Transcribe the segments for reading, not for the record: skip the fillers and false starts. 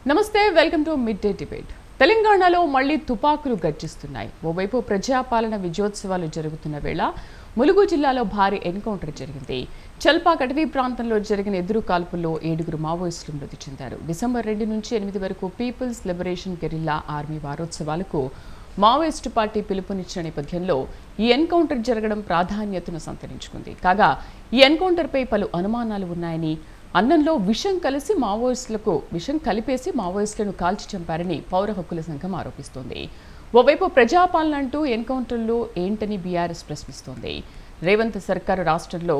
నమస్తే, welcome to mid day debate. తెలంగాణలో మళ్లీ తుపాకులు గర్జిస్తున్నాయి. ఓవైపు ప్రజాపాలన విజయోత్సవాలు జరుగుతున్న వేళ ములుగు జిల్లాలో భారీ ఎన్కౌంటర్ జరిగింది. చల్పాక్ అటవీ ప్రాంతంలో జరిగిన ఎదురు కాల్పుల్లో 7 మావోయిస్టులు మృతి చెందారు. డిసెంబర్ 2 నుంచి 8 వరకు పీపుల్స్ లిబరేషన్ గెరిల్లా ఆర్మీ వారోత్సవాలకు మావోయిస్టు పార్టీ పిలుపునిచ్చిన నేపథ్యంలో ఈ ఎన్కౌంటర్ జరగడం ప్రాధాన్యతను సంతరించుకుంది. కాగా ఈ ఎన్కౌంటర్పై పలు అనుమానాలు ఉన్నాయని, అన్నంలో విషం కలిపేసి మావోయిస్టులను కాల్చి చంపారని పౌర హక్కుల సంఘం ఆరోపిస్తోంది. ఓవైపు ప్రజాపాలన అంటూ ఎన్కౌంటర్లు ఏంటని బీఆర్ఎస్ ప్రశ్నిస్తోంది. రేవంత్ సర్కారు రాష్ట్రంలో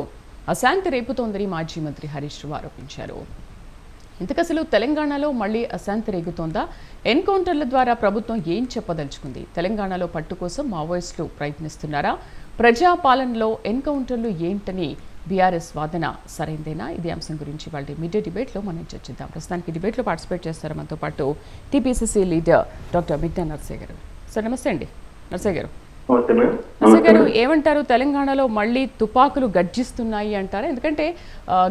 అశాంతి రేపుతోందని మాజీ మంత్రి హరీష్ రావు ఆరోపించారు. ఇంతకసలు తెలంగాణలో మళ్లీ అశాంతి రేగుతోందా? ఎన్కౌంటర్ల ద్వారా ప్రభుత్వం ఏం చెప్పదలుచుకుంది? తెలంగాణలో పట్టు కోసం మావోయిస్టులు ప్రయత్నిస్తున్నారా? ప్రజాపాలనలో ఎన్కౌంటర్లు ఏంటని బీఆర్ఎస్ వాదన సరైందేనా? ఇదే అంశం గురించి వాళ్ళ మిడ్ డిబేట్లో మనం చర్చిద్దాం. ప్రస్తుతానికి డిబేట్లో పార్టిసిపేట్ చేస్తారు మనతో పాటు TPCC leader doctor Mitta Narsaiah garu. Sir నమస్తే అండి. నర్సయ్య గారు, నర్సయ్య గారు ఏమంటారు? తెలంగాణలో మళ్ళీ తుపాకులు గర్జిస్తున్నాయి అంటారా? ఎందుకంటే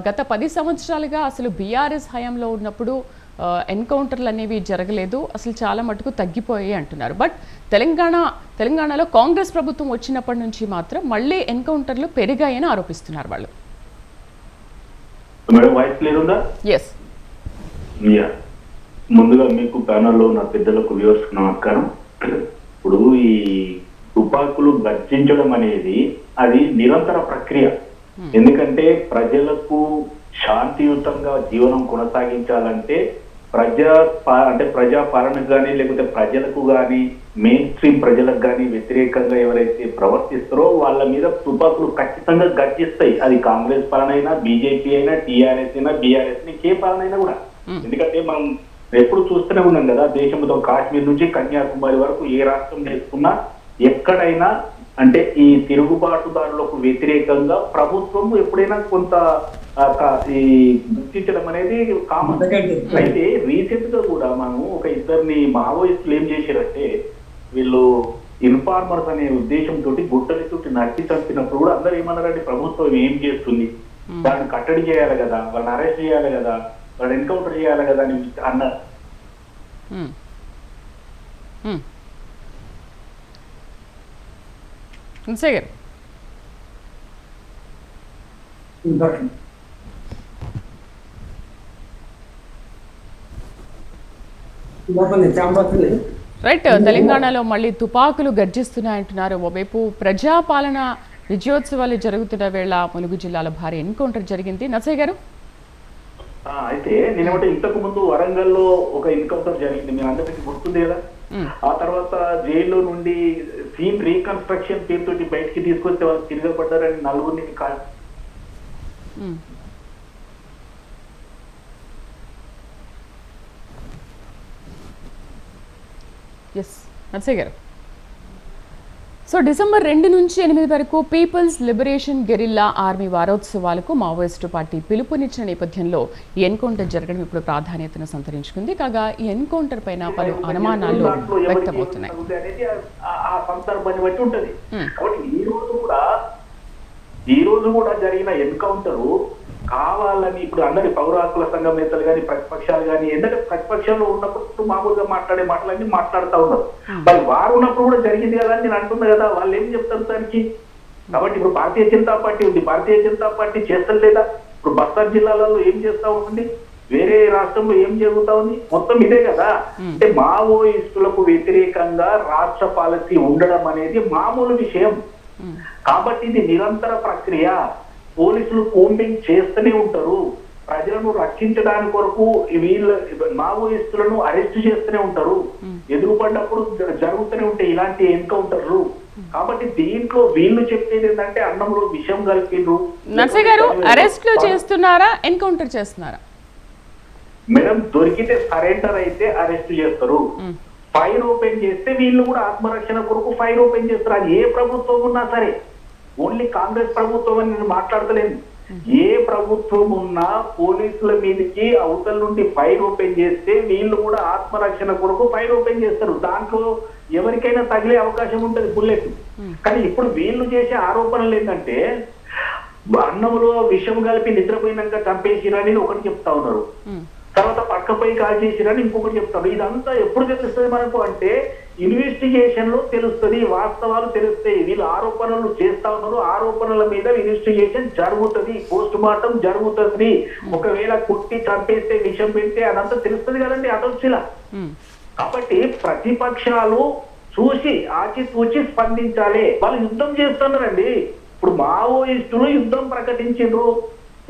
గత 10 సంవత్సరాలుగా అసలు బీఆర్ఎస్ హయాంలో ఉన్నప్పుడు ఎన్కౌంటర్లు అనేవి జరగలేదు, అసలు చాలా మటుకు తగ్గిపోయాయి అంటున్నారు. బట్ తెలంగాణలో కాంగ్రెస్ ప్రభుత్వం వచ్చినప్పటి నుంచి మాత్రం మళ్ళీ ఎన్కౌంటర్లు పెరిగాయని ఆరోపిస్తున్నారు వాళ్ళు. ముందుగా మీకు ప్యానల్లో ఉన్న పెద్దలకు వ్యూవర్స్ నమస్కారం. ఇప్పుడు ఈ తుపాకులు గర్జించడం అనేది అది నిరంతర ప్రక్రియ. ఎందుకంటే ప్రజలకు శాంతియుతంగా జీవనం కొనసాగించాలంటే ప్రజా పాలనకు కానీ లేకపోతే ప్రజలకు కానీ మెయిన్ స్ట్రీమ్ ప్రజలకు కానీ వ్యతిరేకంగా ఎవరైతే ప్రవర్తిస్తారో వాళ్ళ మీద తుపాకులు ఖచ్చితంగా గర్జిస్తాయి. అది కాంగ్రెస్ పాలన అయినా, బీజేపీ అయినా, టీఆర్ఎస్ అయినా, బీఆర్ఎస్ ఏ పాలన అయినా కూడా. ఎందుకంటే మనం ఎప్పుడు చూస్తూనే ఉన్నాం కదా, దేశంలో కాశ్మీర్ నుంచి కన్యాకుమారి వరకు ఏ రాష్ట్రం చేసుకున్నా ఎక్కడైనా అంటే ఈ తిరుగుబాటుదారులకు వ్యతిరేకంగా ప్రభుత్వం ఎప్పుడైనా కొంత ఈ గుర్తించడం అనేది కామన్. అయితే రీసెంట్ గా కూడా మనం ఒక ఇద్దరిని మావోయిస్టులు ఏం చేశారంటే, వీళ్ళు ఇన్ఫార్మర్స్ అనే ఉద్దేశంతో గుట్టలతోటి నరికి చంపినప్పుడు కూడా అందరూ ఏమన్నారంటే ప్రభుత్వం ఏం చేస్తుంది, వాళ్ళని కట్టడి చేయాలి కదా, వాళ్ళని అరెస్ట్ చేయాలి కదా, వాళ్ళని ఎన్కౌంటర్ చేయాలి కదా అని అన్నారు. రైట్, తెలంగాణలో మళ్ళీ తుపాకులు గర్జిస్తున్నాయంటున్నారు. ఓవైపు ప్రజాపాలన విజయోత్సవాలు జరుగుతున్న వేళ ములుగు జిల్లాలో భారీ ఎన్కౌంటర్ జరిగింది. నర్సయ్య గారు, అయితే నేనేమంటే ఇంతకు ముందు వరంగల్లో ఒక ఎన్కౌంటర్ జరిగింది, మీ అందరికీ గుర్తుంది కదా. ఆ తర్వాత జైల్లో నుండి సీన్ రీకన్స్ట్రక్షన్ పేరుతోటి బయటికి తీసుకొస్తే వాళ్ళు తిరగబడ్డారని 4 నర్సయ్య గారు, సో డిసెంబర్ 2 నుంచి 8 వరకు పీపుల్స్ లిబరేషన్ గెరిల్లా ఆర్మీ వారోత్సవాలకు మావోయిస్టు పార్టీ పిలుపునిచ్చిన నేపథ్యంలో ఈ ఎన్కౌంటర్ జరగడం ఇప్పుడు ప్రాధాన్యతను సంతరించుకుంది. కాగా ఈ ఎన్కౌంటర్ పైన పలు అనుమానాలు వ్యక్తమవుతున్నాయి. ఈ రోజు కూడా జరిగిన ఎన్కౌంటరు కావాలని ఇప్పుడు అందరి పౌర హక్కుల సంఘం నేతలు కానీ ప్రతిపక్షాలు కానీ, ఎందుకంటే ప్రతిపక్షంలో ఉన్నప్పుడు మామూలుగా మాట్లాడే మాటలన్నీ మాట్లాడుతూ ఉన్నారు. మరి వారు ఉన్నప్పుడు కూడా జరిగింది కదా అని నేను అంటున్నా కదా, వాళ్ళు ఏం చెప్తారు దానికి? కాబట్టి ఇప్పుడు భారతీయ జనతా పార్టీ ఉంది, భారతీయ జనతా పార్టీ చేస్తారు లేదా? ఇప్పుడు బస్తర్ జిల్లాలలో ఏం చేస్తా ఉంటుంది, వేరే రాష్ట్రంలో ఏం జరుగుతా ఉంది, మొత్తం ఇదే కదా. అంటే మావోయిస్టులకు వ్యతిరేకంగా రాష్ట్ర పాలసీ ఉండడం అనేది మామూలు విషయం. కాబట్టి ఇది నిరంతర ప్రక్రియ. పోలీసులు కోంబింగ్ చేస్తూనే ఉంటారు, ప్రజలను రక్షించడానికి కొరకు వీళ్ళ మావోయిస్టులను అరెస్ట్ చేస్తూనే ఉంటారు, ఎదురుపడ్డప్పుడు జరుగుతూనే ఉంటాయి ఇలాంటి ఎన్కౌంటర్లు. కాబట్టి దీంట్లో వీళ్ళు చెప్పేది ఏంటంటే అన్నంలో విషం కలిపిండ్రు. నర్సయ్య గారు, అరెస్ట్లు చేస్తున్నారా, ఎన్కౌంటర్ చేస్తున్నారా? మేడం, దొరికితే సరెండర్ అయితే అరెస్ట్ చేస్తారు, ఫైర్ ఓపెన్ చేస్తే వీళ్ళు కూడా ఆత్మరక్షణ కొరకు ఫైర్ ఓపెన్ చేస్తారు. అది ఏ ప్రభుత్వం ఉన్నా సరే, ఓన్లీ కాంగ్రెస్ ప్రభుత్వం అని నేను మాట్లాడతలేను. ఏ ప్రభుత్వం ఉన్నా పోలీసుల మీదకి అవతల నుండి ఫైర్ ఓపెన్ చేస్తే వీళ్ళు కూడా ఆత్మరక్షణ కొరకు ఫైర్ ఓపెన్ చేస్తారు. దాంట్లో ఎవరికైనా తగిలే అవకాశం ఉంటుంది బుల్లెట్. కానీ ఇప్పుడు వీళ్ళు చేసే ఆరోపణలు ఏంటంటే అన్నంలో విషం కలిపి నిద్రపోయినాక చంపేసిరని ఒకటి చెప్తా ఉన్నారు. తర్వాత పక్కపై కాల్ చేసిరని ఇంకొకటి చెప్తాడు. ఇదంతా ఎప్పుడు తెలుస్తుంది మనకు అంటే ఇన్వెస్టిగేషన్ లో తెలుస్తుంది, వాస్తవాలు తెలుస్తాయి. వీళ్ళు ఆరోపణలు చేస్తా ఉన్నారు, ఆరోపణల మీద ఇన్వెస్టిగేషన్ జరుగుతుంది, పోస్ట్ మార్టం జరుగుతుంది. ఒకవేళ కుట్టి చంపేస్తే విషం పెడితే అదంతా తెలుస్తుంది కదండి అటోప్సీలా. కాబట్టి ప్రతిపక్షాలు చూసి ఆచితూచి స్పందించాలి. వాళ్ళు యుద్ధం చేస్తున్నారండి. ఇప్పుడు మావోయిస్టులు యుద్ధం ప్రకటించారు.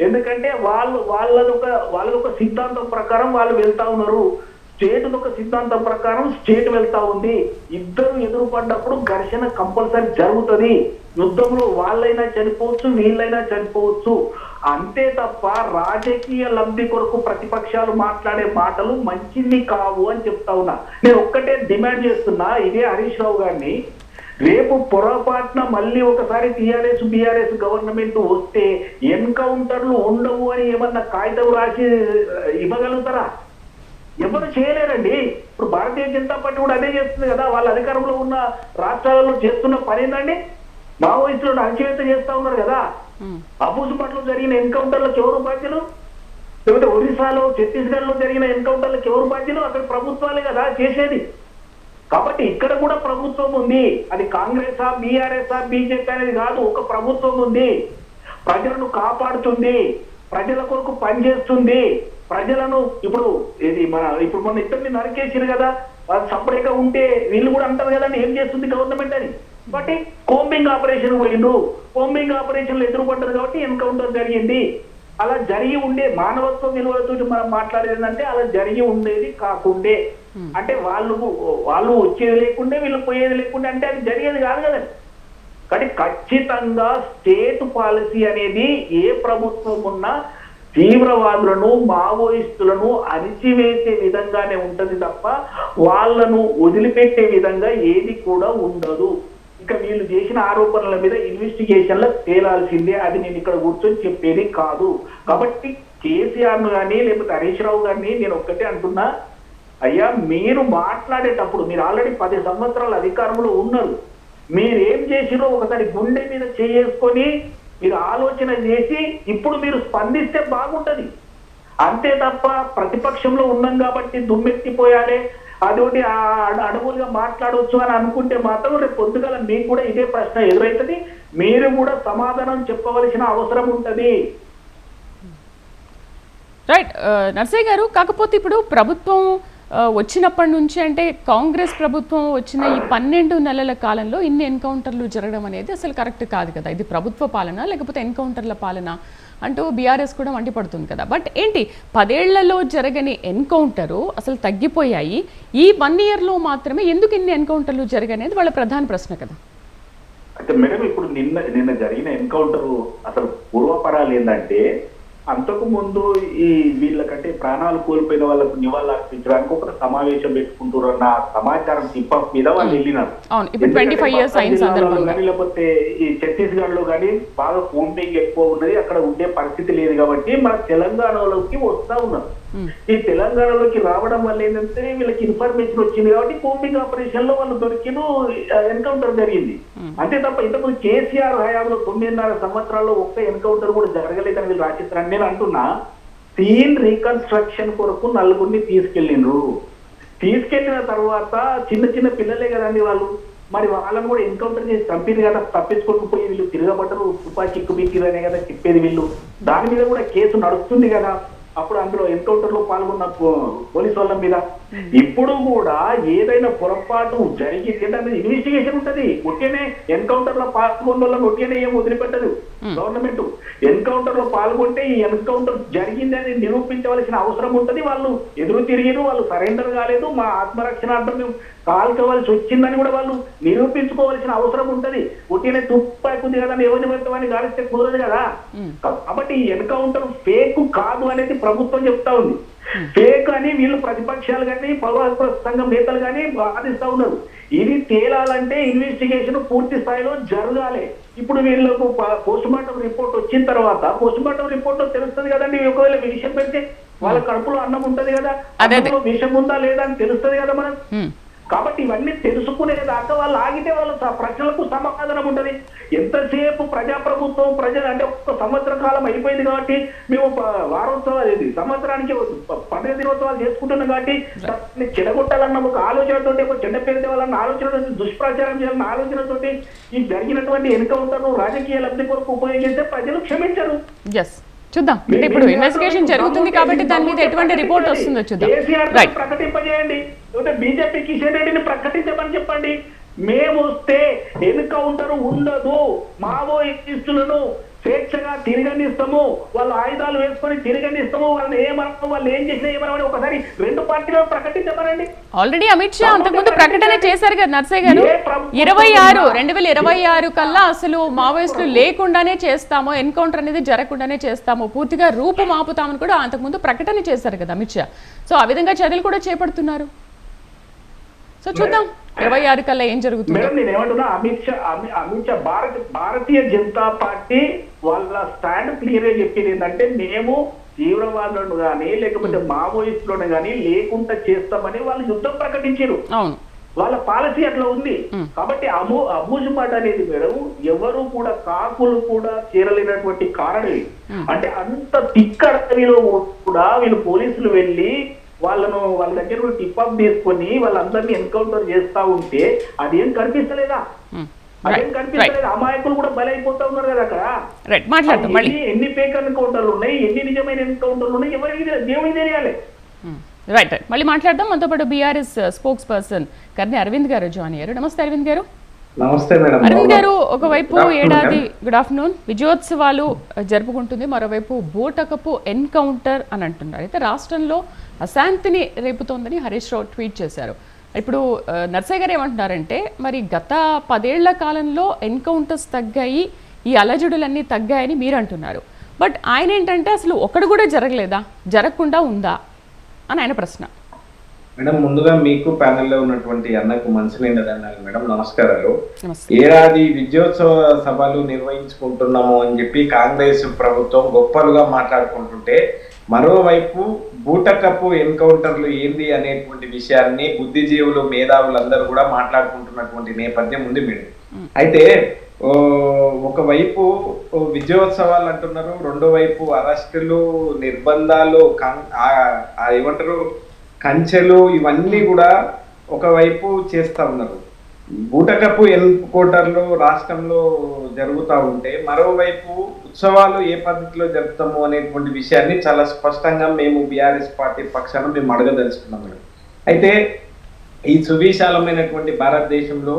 ఎందుకంటే వాళ్ళదొక సిద్ధాంతం ప్రకారం వాళ్ళు వెళ్తా ఉన్నారు, స్టేట్ ఒక సిద్ధాంతం ప్రకారం స్టేట్ వెళ్తా ఉంది. ఇద్దరు ఎదురుపడ్డప్పుడు ఘర్షణ కంపల్సరీ జరుగుతుంది. యుద్ధంలో వాళ్ళైనా చనిపోవచ్చు, వీళ్ళైనా చనిపోవచ్చు. అంతే తప్ప రాజకీయ లబ్ధి కొరకు ప్రతిపక్షాలు మాట్లాడే మాటలు మంచిది కావు అని చెప్తా ఉన్నా. నేను ఒక్కటే డిమాండ్ చేస్తున్నా ఇదే హరీష్ రావు గారిని, రేపు పొరపాటున మళ్ళీ ఒకసారి టీఆర్ఎస్ బీఆర్ఎస్ గవర్నమెంట్ వస్తే ఎన్కౌంటర్లు ఉండవు అని ఏమన్నా కాగితం రాసి ఇవ్వగలుగుతారా? ఎవరు చేయలేరండి. ఇప్పుడు భారతీయ జనతా పార్టీ కూడా అదే చేస్తుంది కదా. వాళ్ళ అధికారంలో ఉన్న రాష్ట్రాలలో చేస్తున్న పని ఏంటండి? మావోయిస్టులను అణచివేత చేస్తా ఉన్నారు కదా. అబూసుపట్లో జరిగిన ఎన్కౌంటర్లకు ఎవరు బాధ్యులు? లేకపోతే ఒరిస్సాలో ఛత్తీస్గఢ్ లో జరిగిన ఎన్కౌంటర్లకు ఎవరు బాధ్యులు? అక్కడ ప్రభుత్వాలే కదా చేసేది. కాబట్టి ఇక్కడ కూడా ప్రభుత్వం ఉంది. అది కాంగ్రెసా బీఆర్ఎస్ఆ బీజేపీ అనేది కాదు, ఒక ప్రభుత్వం ఉంది. ప్రజలను కాపాడుతుంది, ప్రజల కొరకు పనిచేస్తుంది. ప్రజలను ఇప్పుడు మొన్న ఇద్దరిని నరికేసారు కదా, వాళ్ళు సపరేట్గా ఉంటే వీళ్ళు కూడా అంటారు కదండి ఏం చేస్తుంది గవర్నమెంట్ అని. బట్ కోంబింగ్ ఆపరేషన్ పోయిండు, కోంబింగ్ ఆపరేషన్లు ఎదురుపడ్డారు కాబట్టి ఎన్కౌంటర్ జరిగింది. అలా జరిగి ఉండే మానవత్వ విలువలతో మనం మాట్లాడేదంటే అలా జరిగి ఉండేది కాకుండే, అంటే వాళ్ళు వచ్చేది లేకుండే వీళ్ళు పోయేది లేకుండే అంటే అది జరిగేది కాదు కదండి. కానీ ఖచ్చితంగా స్టేట్ పాలసీ అనేది ఏ ప్రభుత్వం ఉన్నా తీవ్రవాదులను మావోయిస్టులను అణిచివేసే విధంగానే ఉంటది తప్ప వాళ్ళను వదిలిపెట్టే విధంగా ఏది కూడా ఉండదు. ఇక వీళ్ళు చేసిన ఆరోపణల మీద ఇన్వెస్టిగేషన్లో తేలాల్సిందే, అది నేను ఇక్కడ కూర్చొని చెప్పేది కాదు. కాబట్టి కేసీఆర్ను కానీ లేకపోతే హరీష్ రావు గారిని నేను ఒక్కటే అంటున్నా, అయ్యా మీరు మాట్లాడేటప్పుడు మీరు ఆల్రెడీ 10 సంవత్సరాల అధికారంలో ఉన్నారు. మీరేం చేసిరో ఒకసారి గుండె మీద చేసుకొని మీరు ఆలోచన చేసి ఇప్పుడు మీరు స్పందిస్తే బాగుంటది. అంతే తప్ప ప్రతిపక్షంలో ఉన్నాం కాబట్టి దుమ్మెత్తిపోయాలి, అదొకటి అడుగులుగా మాట్లాడవచ్చు అని అనుకుంటే మాత్రం రేపు పొద్దుగల మీకు కూడా ఇదే ప్రశ్న ఎదురవుతుంది. మీరు కూడా సమాధానం చెప్పవలసిన అవసరం ఉంటది. రైట్ నర్సయ్య గారు, కాకపోతే ఇప్పుడు ప్రభుత్వం వచ్చినప్పటి నుంచి అంటే కాంగ్రెస్ ప్రభుత్వం వచ్చిన ఈ 12 నెలల కాలంలో ఇన్ని ఎన్కౌంటర్లు జరగడం అనేది అసలు కరెక్ట్ కాదు కదా. ఇది ప్రభుత్వ పాలన లేకపోతే ఎన్కౌంటర్ల పాలన అంటూ బీఆర్ఎస్ కూడా మండిపడుతుంది కదా. బట్ ఏంటి 10 ఏళ్లలో జరగని ఎన్కౌంటరు అసలు తగ్గిపోయాయి, ఈ 1 ఇయర్లో మాత్రమే ఎందుకు ఇన్ని ఎన్కౌంటర్లు జరగనేది వాళ్ళ ప్రధాన ప్రశ్న కదా. అయితే మేడం ఇప్పుడు నిన్న జరిగిన ఎన్కౌంటర్ అసలు పూర్వపరాలు ఏంటంటే, అంతకు ముందు ఈ వీళ్ళకంటే ప్రాణాలు కోల్పోయిన వాళ్ళకు నివాళులు అర్పించడానికి ఒక సమావేశం పెట్టుకుంటారు అన్న సమాచారం టిప్ మీద వాళ్ళు వెళ్ళినారు. లేకపోతే ఈ ఛత్తీస్గఢ్ లో కానీ బాగా కోంబింగ్ ఎక్కువ ఉన్నది, అక్కడ ఉండే పరిస్థితి లేదు కాబట్టి మన తెలంగాణలోకి వస్తా ఉన్నారు. ఈ తెలంగాణలోకి రావడం వల్ల ఏంటంటే వీళ్ళకి ఇన్ఫర్మేషన్ వచ్చింది కాబట్టి కోంబింగ్ ఆపరేషన్ లో వాళ్ళు దొరికిన ఎన్కౌంటర్ జరిగింది. అంతే తప్ప ఇంతకుముందు కేసీఆర్ హయాంలో 9.5 సంవత్సరాల్లో ఒక్క ఎన్కౌంటర్ కూడా జరగలేదని వీళ్ళు రాసిస్తారని నేను అంటున్నా. సీన్ రీకన్స్ట్రక్షన్ కొరకు 4గురిని తీసుకెళ్లిన తర్వాత చిన్న పిల్లలే కదండి వాళ్ళు, మరి వాళ్ళని కూడా ఎన్కౌంటర్ చేసి చంపింది కదా, తప్పించుకోకపోయి వీళ్ళు తిరగబడ్డరు, తుపాకీ ఎక్కుబెట్టిరనే కదా చెప్పేది వీళ్ళు. దాని మీద కూడా కేసు నడుస్తుంది కదా. అప్పుడు అందులో ఎన్కౌంటర్ లో పాల్గొన్న పోలీసు వాళ్ళ మీద ఇప్పుడు కూడా ఏదైనా పొరపాటు జరిగింది అంటే ఇన్వెస్టిగేషన్ ఉంటది. ఒకేనే ఎన్కౌంటర్ లో పాల్గొన్న వాళ్ళని ఒకేనే ఏం వదిలిపెట్టదు గవర్నమెంట్. ఎన్కౌంటర్ లో పాల్గొంటే ఈ ఎన్కౌంటర్ జరిగింది అని నిరూపించవలసిన అవసరం ఉంటది. వాళ్ళు ఎదురు తిరిగిరు, వాళ్ళు సరెండర్ కాలేదు, మా ఆత్మరక్షణార్థం మేము కాల్చవలసి వచ్చిందని కూడా వాళ్ళు నిరూపించుకోవాల్సిన అవసరం ఉంటది. ఒకేనే తుపాకి ఉంది కదా ఎవరిని పెడతామని గాలిస్తే కుదరదు కదా. కాబట్టి ఈ ఎన్కౌంటర్ ఫేక్ కాదు అనేది ప్రభుత్వం చెప్తా ఉంది. ఫేక్ అని వీళ్ళు ప్రతిపక్షాలు కానీ పౌర సంఘం నేతలు కానీ వాదిస్తా ఉన్నారు. ఇది తేలాలంటే ఇన్వెస్టిగేషన్ పూర్తి స్థాయిలో జరగాలి. ఇప్పుడు వీళ్ళకు పోస్ట్ మార్టం రిపోర్ట్ వచ్చిన తర్వాత పోస్ట్ మార్టం రిపోర్ట్ లో తెలుస్తుంది కదండి. ఒకవేళ విషయం పెడితే వాళ్ళ కడుపులో అన్నం ఉంటది కదా, అందులో విషం ఉందా లేదా అని తెలుస్తుంది కదా మనం. కాబట్టి ఇవన్నీ తెలుసుకునేదాకా వాళ్ళు ఆగితే వాళ్ళ ప్రశ్నలకు సమాధానం ఉంటది. ఎంతసేపు ప్రజాప్రభుత్వం ప్రజలు అంటే ఒక సంవత్సర కాలం అయిపోయింది కాబట్టి మేము వారోత్సవాలు ఇది సంవత్సరానికి పండుగ దినోత్సవాలు చేసుకుంటున్నాం కాబట్టి దాన్ని చెడగొట్టాలన్న ఒక ఆలోచనతో ఒక చెడ్డ పేరు తేవాలన్న ఆలోచన, దుష్ప్రచారం చేయాలన్న ఆలోచనతోటి ఈ జరిగినటువంటి ఎన్కౌంటర్ రాజకీయ లబ్ధి కొరకు ఉపయోగిస్తే ప్రజలు క్షమించరు. చూద్దాం. అంటే ఇప్పుడు ఇన్వెస్టిగేషన్ జరుగుతుంది కాబట్టి దాని మీద ఎటువంటి రిపోర్ట్ వస్తుందో చూద్దాం. ప్రకటింపజేయండి, లేకపోతే బీజేపీ కిషన్ రెడ్డిని ప్రకటించమని చెప్పండి. మేము వస్తే ఎన్కౌంటర్ ఉండదు, మావోయిస్టులను స్వేచ్ఛగా తిరగనిస్తాము, వాళ్ళు ఆయుధాలు వేసుకొని తిరగనిస్తాము, వాళ్ళని ఏమన్నా వాళ్ళు ఏం చేసినా ఏమన్నా ఒకసారి రెండు పార్టీలను ప్రకటించమనండి. ఆల్రెడీ అమిత్ షా అంతకుముందు ప్రకటన చేశారు కదా నర్సయ్య గారు, 2026 కల్లా అసలు మావోయిస్టులు లేకుండానే చేస్తాము, ఎన్కౌంటర్ అనేది జరగకుండానే చేస్తాము, పూర్తిగా రూపు మాపుతామని కూడా అంతకుముందు ప్రకటన చేశారు కదా అమిత్ షా. సో ఆ విధంగా చర్యలు కూడా చేపడుతున్నారు. సో చూద్దాం 26 కల్లా ఏం జరుగుతుంది. మేడం నేను ఏమంటున్నా, అమిత్ షా భారతీయ జనతా పార్టీ వాళ్ళ స్టాండ్ క్లియర్ గా చెప్పింది ఏంటంటే మేము తీవ్రవాదులను కానీ లేకపోతే మావోయిస్టులను కానీ లేకుండా చేస్తామని వాళ్ళు యుద్ధం ప్రకటించారు. వాళ్ళ పాలసీ అట్లా ఉంది. కాబట్టి అబూజుమాట అనేది మేడం ఎవరు కూడా కాకులు కూడా చేరలేనటువంటి కారణం. అంటే అంత తిక్కడవిలో కూడా వీళ్ళు పోలీసులు వెళ్ళి వాళ్ళ దగ్గర టిప్ అప్ తీసుకొని వాళ్ళందరినీ ఎన్కౌంటర్ చేస్తా ఉంటే అదేం కనిపిస్తలేదా? అదేం కనిపిస్తలేదు. అమాయకులు కూడా బలైపోతా ఉన్నారు కదా అక్కడ. ఎన్ని ఫేక్ ఎన్కౌంటర్లు ఉన్నాయి, ఎన్ని నిజమైన ఎన్కౌంటర్లు ఉన్నాయి, ఎవరికి దేవుడికి తెలియాలి. రైట్ మళ్ళీ మాట్లాడదాం. మనతో పాటు బీఆర్ఎస్ స్పోక్స్ పర్సన్ కర్ని అరవింద్ గారు జాయిన్ అయ్యారు. నమస్తే అరవింద్ గారు. నమస్తే మేడం. అరవింద్ గారు, ఒకవైపు ఏడాది గుడ్ ఆఫ్టర్నూన్ విజయోత్సవాలు జరుపుకుంటుంది, మరోవైపు బూటకపు ఎన్కౌంటర్ అని అంటున్నారు. అయితే రాష్ట్రంలో అశాంతిని రేపుతోందని హరీష్ రావు ట్వీట్ చేశారు. ఇప్పుడు నర్సయ్య గారు ఏమంటున్నారంటే మరి గత 10 ఏళ్ల కాలంలో ఎన్కౌంటర్స్ తగ్గాయి, ఈ అలజడులన్నీ తగ్గాయని మీరు అంటున్నారు. బట్ ఆయన ఏంటంటే అసలు ఒకటి కూడా జరగలేదా, జరగకుండా ఉందా అని ఆయన ప్రశ్న. మేడం ముందుగా మీకు ప్యానెల్లో ఉన్నటువంటి అన్నకు మంచినీళ్ళ దండాలు మేడం, నమస్కారాలు. ఏడాది విజయోత్సవ సభలు నిర్వహించుకుంటున్నాము అని చెప్పి కాంగ్రెస్ ప్రభుత్వం గొప్పలుగా మాట్లాడుకుంటుంటే, మరోవైపు బూటకపు ఎన్కౌంటర్లు ఏంది అనేటువంటి విషయాన్ని బుద్ధిజీవులు మేధావులందరూ కూడా మాట్లాడుకుంటున్నటువంటి నేపథ్యం ఉంది మేడం. అయితే ఒకవైపు విజయోత్సవాలు అంటున్నారు, రెండో వైపు అరెస్టులు, నిర్బంధాలు, ఏమంటారు కంచెలు, ఇవన్నీ కూడా ఒకవైపు చేస్తా ఉన్నారు. బూటకపు ఎన్కౌంటర్లు రాష్ట్రంలో జరుగుతూ ఉంటే మరోవైపు ఉత్సవాలు ఏ పద్ధతిలో జరుపుతాము అనేటువంటి విషయాన్ని చాలా స్పష్టంగా మేము బీఆర్ఎస్ పార్టీ పక్షాన మేము అడగదలుచుకున్నాం మేడం. అయితే ఈ సువిశాలమైనటువంటి భారతదేశంలో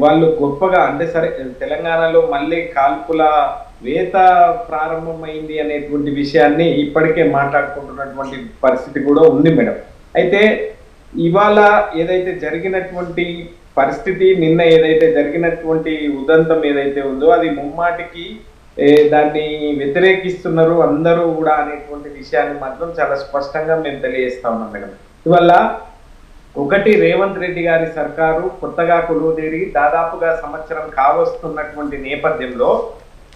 వాళ్ళు గొప్పగా అంటే సరే తెలంగాణలో మళ్ళీ కాల్పుల వేత ప్రారంభమైంది అనేటువంటి విషయాన్ని ఇప్పటికే మాట్లాడుకుంటున్నటువంటి పరిస్థితి కూడా ఉంది మేడం. అయితే ఇవాళ ఏదైతే జరిగినటువంటి పరిస్థితి, నిన్న ఏదైతే జరిగినటువంటి ఉదంతం ఏదైతే ఉందో అది ముమ్మాటికి దాన్ని వ్యతిరేకిస్తున్నారు అందరూ కూడా అనేటువంటి విషయాన్ని మాత్రం చాలా స్పష్టంగా మేము తెలియజేస్తా ఉన్నాం మేడం. ఇవల్ల ఒకటి, రేవంత్ రెడ్డి గారి సర్కారు కొత్తగా కొలువుదేరి దాదాపుగా సంవత్సరం కావస్తున్నటువంటి నేపథ్యంలో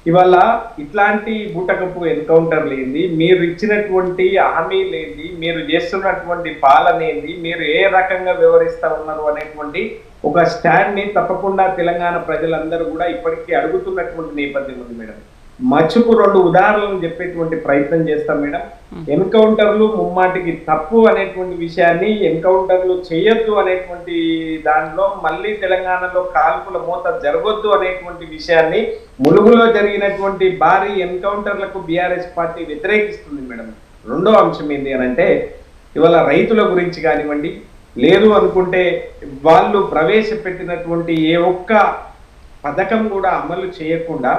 ఇవాళ ఇట్లాంటి బూటకపు ఎన్కౌంటర్లు ఏంది, మీరు ఇచ్చినటువంటి హామీలు ఏంది, మీరు చేస్తున్నటువంటి పాలన ఏంది, మీరు ఏ రకంగా వ్యవహరిస్తా ఉన్నారు అనేటువంటి ఒక స్టాండ్ ని తప్పకుండా తెలంగాణ ప్రజలందరూ కూడా ఇప్పటికీ అడుగుతున్నటువంటి నేపథ్యం ఉంది మేడం. మచ్చుకు 2 ఉదాహరణలు చెప్పేటువంటి ప్రయత్నం చేస్తాం మేడం. ఎన్కౌంటర్లు ముమ్మాటికి తప్పు అనేటువంటి విషయాన్ని, ఎన్కౌంటర్లు చేయొద్దు అనేటువంటి దానిలో మళ్ళీ తెలంగాణలో కాల్పుల మోత జరగొద్దు అనేటువంటి విషయాన్ని, ములుగులో జరిగినటువంటి భారీ ఎన్కౌంటర్లకు బీఆర్ఎస్ పార్టీ వ్యతిరేకిస్తుంది మేడం. రెండో అంశం ఏంటి అని అంటే ఇవాళ రైతుల గురించి కానివ్వండి, లేదు అనుకుంటే వాళ్ళు ప్రవేశపెట్టినటువంటి ఏ ఒక్క పథకం కూడా అమలు చేయకుండా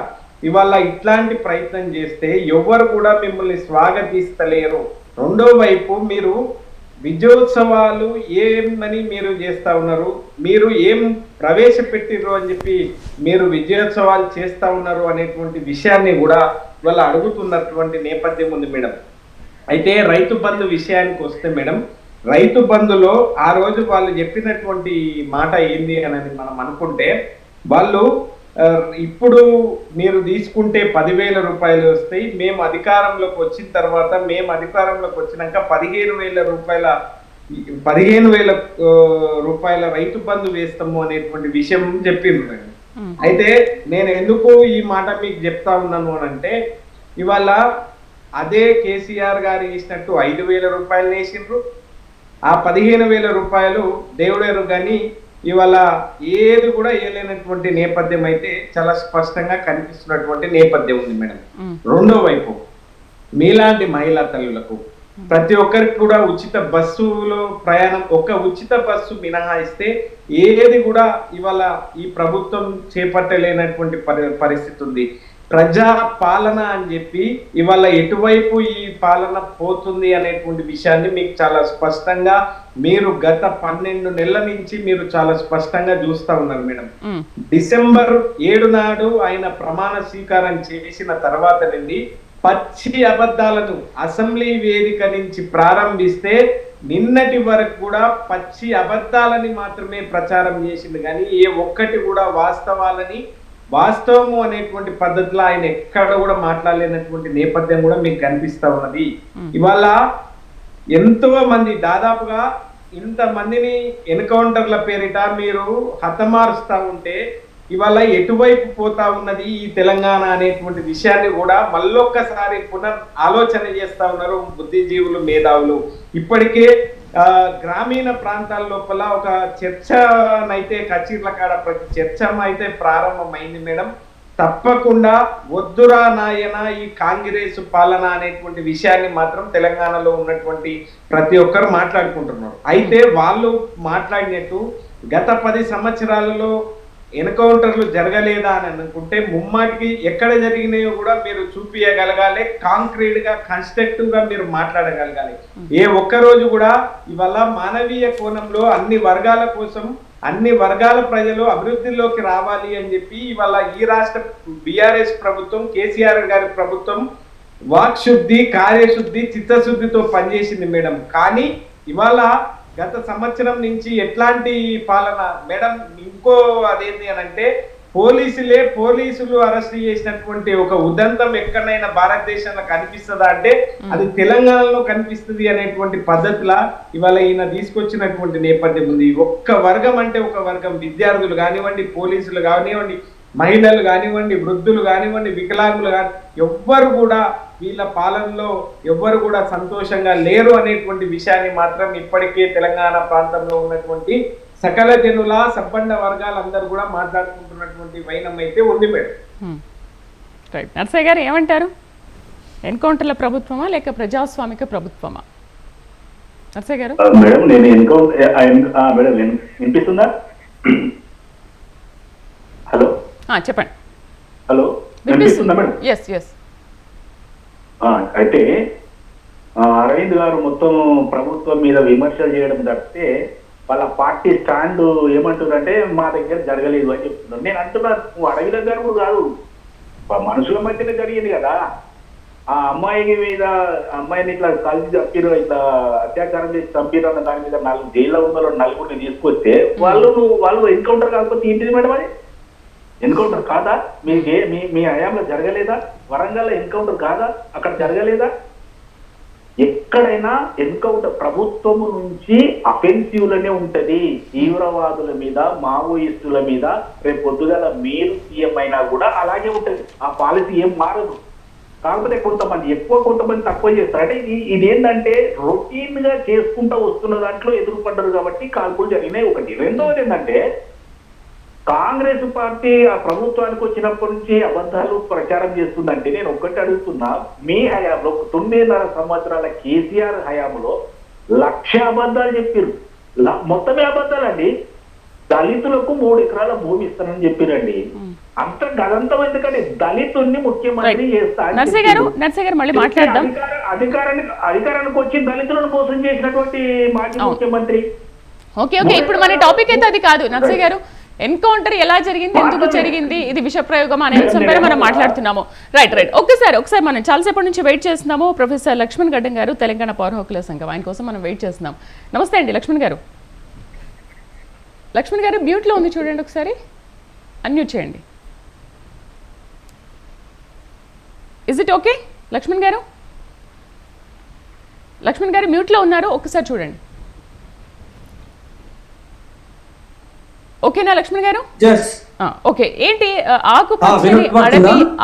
ఇవాళ ఇట్లాంటి ప్రయత్నం చేస్తే ఎవరు కూడా మిమ్మల్ని స్వాగతిస్తలేరు. రెండో వైపు మీరు విజయోత్సవాలు ఏమని మీరు చేస్తా ఉన్నారు, మీరు ఏం ప్రవేశపెట్టిర్రు అని చెప్పి మీరు విజయోత్సవాలు చేస్తా ఉన్నారు అనేటువంటి విషయాన్ని కూడా ఇవాళ అడుగుతున్నటువంటి నేపథ్యం ఉంది మేడం. అయితే రైతు బంధు విషయానికి వస్తే మేడం, రైతు బంధులో ఆ రోజు వాళ్ళు చెప్పినటువంటి మాట ఏంది అని మనం అనుకుంటే, వాళ్ళు ఇప్పుడు మీరు తీసుకుంటే 10,000 రూపాయలు వస్తాయి, మేము అధికారంలోకి వచ్చిన తర్వాత మేము అధికారంలోకి వచ్చినాక 15,000 రూపాయల 15,000 రూపాయల రైతు బంధు వేస్తాము అనేటువంటి విషయం చెప్పిండ్రు మేడం. అయితే నేను ఎందుకు ఈ మాట మీకు చెప్తా ఉన్నాను అని అంటే, ఇవాళ అదే కేసీఆర్ గారు వేసినట్టు 5,000 రూపాయలు వేసిండ్రు. ఆ 15,000 రూపాయలు దేవుడెరు కానీ ఇవాళ ఏది కూడా వేయలేనటువంటి నేపథ్యం అయితే చాలా స్పష్టంగా కనిపిస్తున్నటువంటి నేపథ్యం ఉంది మేడం. రెండో వైపు మీలాంటి మహిళా తల్లులకు ప్రతి ఒక్కరికి కూడా ఉచిత బస్సులో ప్రయాణం, ఒక ఉచిత బస్సు మినహాయిస్తే ఏది కూడా ఇవాళ ఈ ప్రభుత్వం చేపట్టలేనటువంటి పరిస్థితి ఉంది. ప్రజా పాలన అని చెప్పి ఇవాళ ఎటువైపు ఈ పాలన పోతుంది అనేటువంటి విషయాన్ని మీకు చాలా స్పష్టంగా మీరు గత 12 నెలల నుంచి మీరు చాలా స్పష్టంగా చూస్తా ఉన్నారు మేడం. డిసెంబర్ 7 నాడు ఆయన ప్రమాణ స్వీకారం చేసిన తర్వాత నుండి పచ్చి అబద్ధాలను అసెంబ్లీ వేదిక నుంచి ప్రారంభిస్తే నిన్నటి వరకు కూడా పచ్చి అబద్ధాలని మాత్రమే ప్రచారం చేసింది కానీ ఏ ఒక్కటి కూడా వాస్తవము అనేటువంటి పద్ధతిలో ఆయన ఎక్కడ కూడా మాట్లాడలేనటువంటి నేపథ్యం కూడా మీకు కనిపిస్తా ఉన్నది. ఇవాళ ఎంతో మంది, దాదాపుగా ఇంతమందిని ఎన్కౌంటర్ల పేరిట మీరు హతమారుస్తా ఉంటే ఇవాళ ఎటువైపు పోతా ఉన్నది ఈ తెలంగాణ అనేటువంటి విషయాన్ని కూడా మళ్ళొక్కసారి ఆలోచన చేస్తా ఉన్నారు బుద్ధిజీవులు, మేధావులు. ఇప్పటికే గ్రామీణ ప్రాంతాల లోపల ఒక చర్చనైతే కచీర్ల కాడ ప్రతి చర్చ అయితే ప్రారంభమైంది మేడం. తప్పకుండా వద్దురా నాయన ఈ కాంగ్రెస్ పాలన అనేటువంటి విషయాన్ని మాత్రం తెలంగాణలో ఉన్నటువంటి ప్రతి ఒక్కరు మాట్లాడుకుంటున్నారు. అయితే వాళ్ళు మాట్లాడినట్టు గత 10 సంవత్సరాలలో ఎన్కౌంటర్లు జరగలేదా అని అనుకుంటే ముమ్మాటికి ఎక్కడ జరిగినాయో కూడా మీరు చూపించగలగాలి, కాంక్రీట్ గా కన్స్ట్రక్టివ్ గా మీరు మాట్లాడగలగాలి. ఏ ఒక్కరోజు కూడా ఇవాళ మానవీయ కోణంలో అన్ని వర్గాల కోసం, అన్ని వర్గాల ప్రజలు అభివృద్ధిలోకి రావాలి అని చెప్పి ఇవాళ ఈ రాష్ట్ర బీఆర్ఎస్ ప్రభుత్వం, కేసీఆర్ గారి ప్రభుత్వం వాక్శుద్ధి, కార్యశుద్ధి, చిత్తశుద్ధితో పనిచేసింది మేడం. కానీ ఇవాళ గత సంవత్సరం నుంచి ఎట్లాంటి పాలన మేడం. ఇంకో అదేంటి అని అంటే పోలీసులు అరెస్ట్ చేసినటువంటి ఒక ఉదంతం ఎక్కడైనా భారతదేశంలో కనిపిస్తుందా అంటే అది తెలంగాణలో కనిపిస్తుంది అనేటువంటి పద్ధతిలా ఇవాళ ఈయన తీసుకొచ్చినటువంటి నేపథ్యం ఉంది. ఒక్క వర్గం అంటే ఒక వర్గం, విద్యార్థులు కానివ్వండి, పోలీసులు కానివ్వండి, మహిళలు కానివ్వండి, వృద్ధులు కానివ్వండి, వికలాంగులు కాని ఎవ్వరు కూడా వీళ్ళ పాలనలో ఎవ్వరు కూడా సంతోషంగా లేరు అనేటువంటి విషయాన్ని మాత్రం ఇప్పటికే తెలంగాణ ప్రాంతంలో ఉన్నటువంటి సకల జనుల సబ్బండ వర్గాలందరూ కూడా మాట్లాడుకుంటున్నటువంటి వైనం అయితే ఉంది మేడం. నర్సయ్య గారు ఏమంటారు? ఎన్కౌంటర్ల ప్రభుత్వమా లేక ప్రజాస్వామిక ప్రభుత్వమా? నర్సయ్య గారు. మేడం నేను మేడం వినిపిస్తుందా? హలో చెప్పండి. హలో వినిపిస్తుందా మేడం? అయితే అరవింద్ గారు మొత్తం ప్రభుత్వం మీద విమర్శలు చేయడం తప్పితే వాళ్ళ పార్టీ స్టాండ్ ఏమంటుందంటే మా దగ్గర జరగలేదు అని చెప్తున్నారు. నేను అంటున్నా, నువ్వు అరవింద్ గారు కూడా కాదు, మనుషుల మధ్యనే జరిగింది కదా. ఆ అమ్మాయిని ఇట్లా కలిసి చంపిరు, ఇట్లా అత్యాచారం చేసి చంపిరు అన్న దాని మీద 4 జైల్లో ఉన్న 4 తీసుకొస్తే వాళ్ళు ఎన్కౌంటర్ కాకపోతే ఏంటిది మేడం? అది ఎన్కౌంటర్ కాదా? మీ హయాంలో జరగలేదా? వరంగల్లో ఎన్కౌంటర్ కాదా? అక్కడ జరగలేదా? ఎక్కడైనా ఎన్కౌంటర్ ప్రభుత్వము నుంచి అఫెన్సివ్లనే ఉంటది. తీవ్రవాదుల మీద, మావోయిస్టుల మీద రేపు పొద్దుగల మీరు సీఎం అయినా కూడా అలాగే ఉంటది. ఆ పాలసీ ఏం మారదు. కాకపోతే కొంతమంది ఎక్కువ, కొంతమంది తక్కువ చేస్తారు. అంటే ఇదేంటంటే రొటీన్ గా చేసుకుంటూ వస్తున్న దాంట్లో ఎదురుపడ్డారు కాబట్టి కాల్పులు జరిగినాయి. ఒకటి. రెండవది ఏంటంటే కాంగ్రెస్ పార్టీ ఆ ప్రభుత్వానికి వచ్చినప్పటి నుంచి అబద్ధాలు ప్రచారం చేస్తుందంటే నేను ఒక్కటి అడుగుతున్నా, మీ హయాంలో 9.5 సంవత్సరాల కేసీఆర్ హయాంలో 1,00,000 అబద్ధాలు చెప్పారు. మొత్తమే అబద్ధాలండి. దళితులకు 3 ఎకరాల భూమి ఇస్తానని చెప్పిరండి. అంత గదంతం ఎందుకంటే దళితుల్ని ముఖ్యమంత్రి చేస్తా. అధికారానికి వచ్చి దళితులను మోసం చేసినటువంటి మాజీ ముఖ్యమంత్రి. ఇప్పుడు మన టాపిక్ అయితే అది కాదు నర్సయ్య గారు. ఎన్కౌంటర్ ఎలా జరిగింది, ఎందుకు జరిగింది, ఇది విష ప్రయోగం అనే అంశంపైన మనం మాట్లాడుతున్నాము. రైట్. ఒకసారి మనం చాలాసేపటి నుంచి వెయిట్ చేస్తున్నాము. ప్రొఫెసర్ లక్ష్మణ్ గడ్డం గారు, తెలంగాణ పౌర హక్కుల సంఘం, ఆయన కోసం మనం వెయిట్ చేస్తున్నాం. నమస్తే అండి లక్ష్మణ్ గారు. లక్ష్మణ్ గారు మ్యూట్లో ఉంది, చూడండి ఒకసారి, అన్మ్యూట్ చేయండి. Is it okay? లక్ష్మణ్ గారు మ్యూట్లో ఉన్నారు, ఒక్కసారి చూడండి. ఓకేనా లక్ష్మణ్ గారు? ఓకే. ఏంటి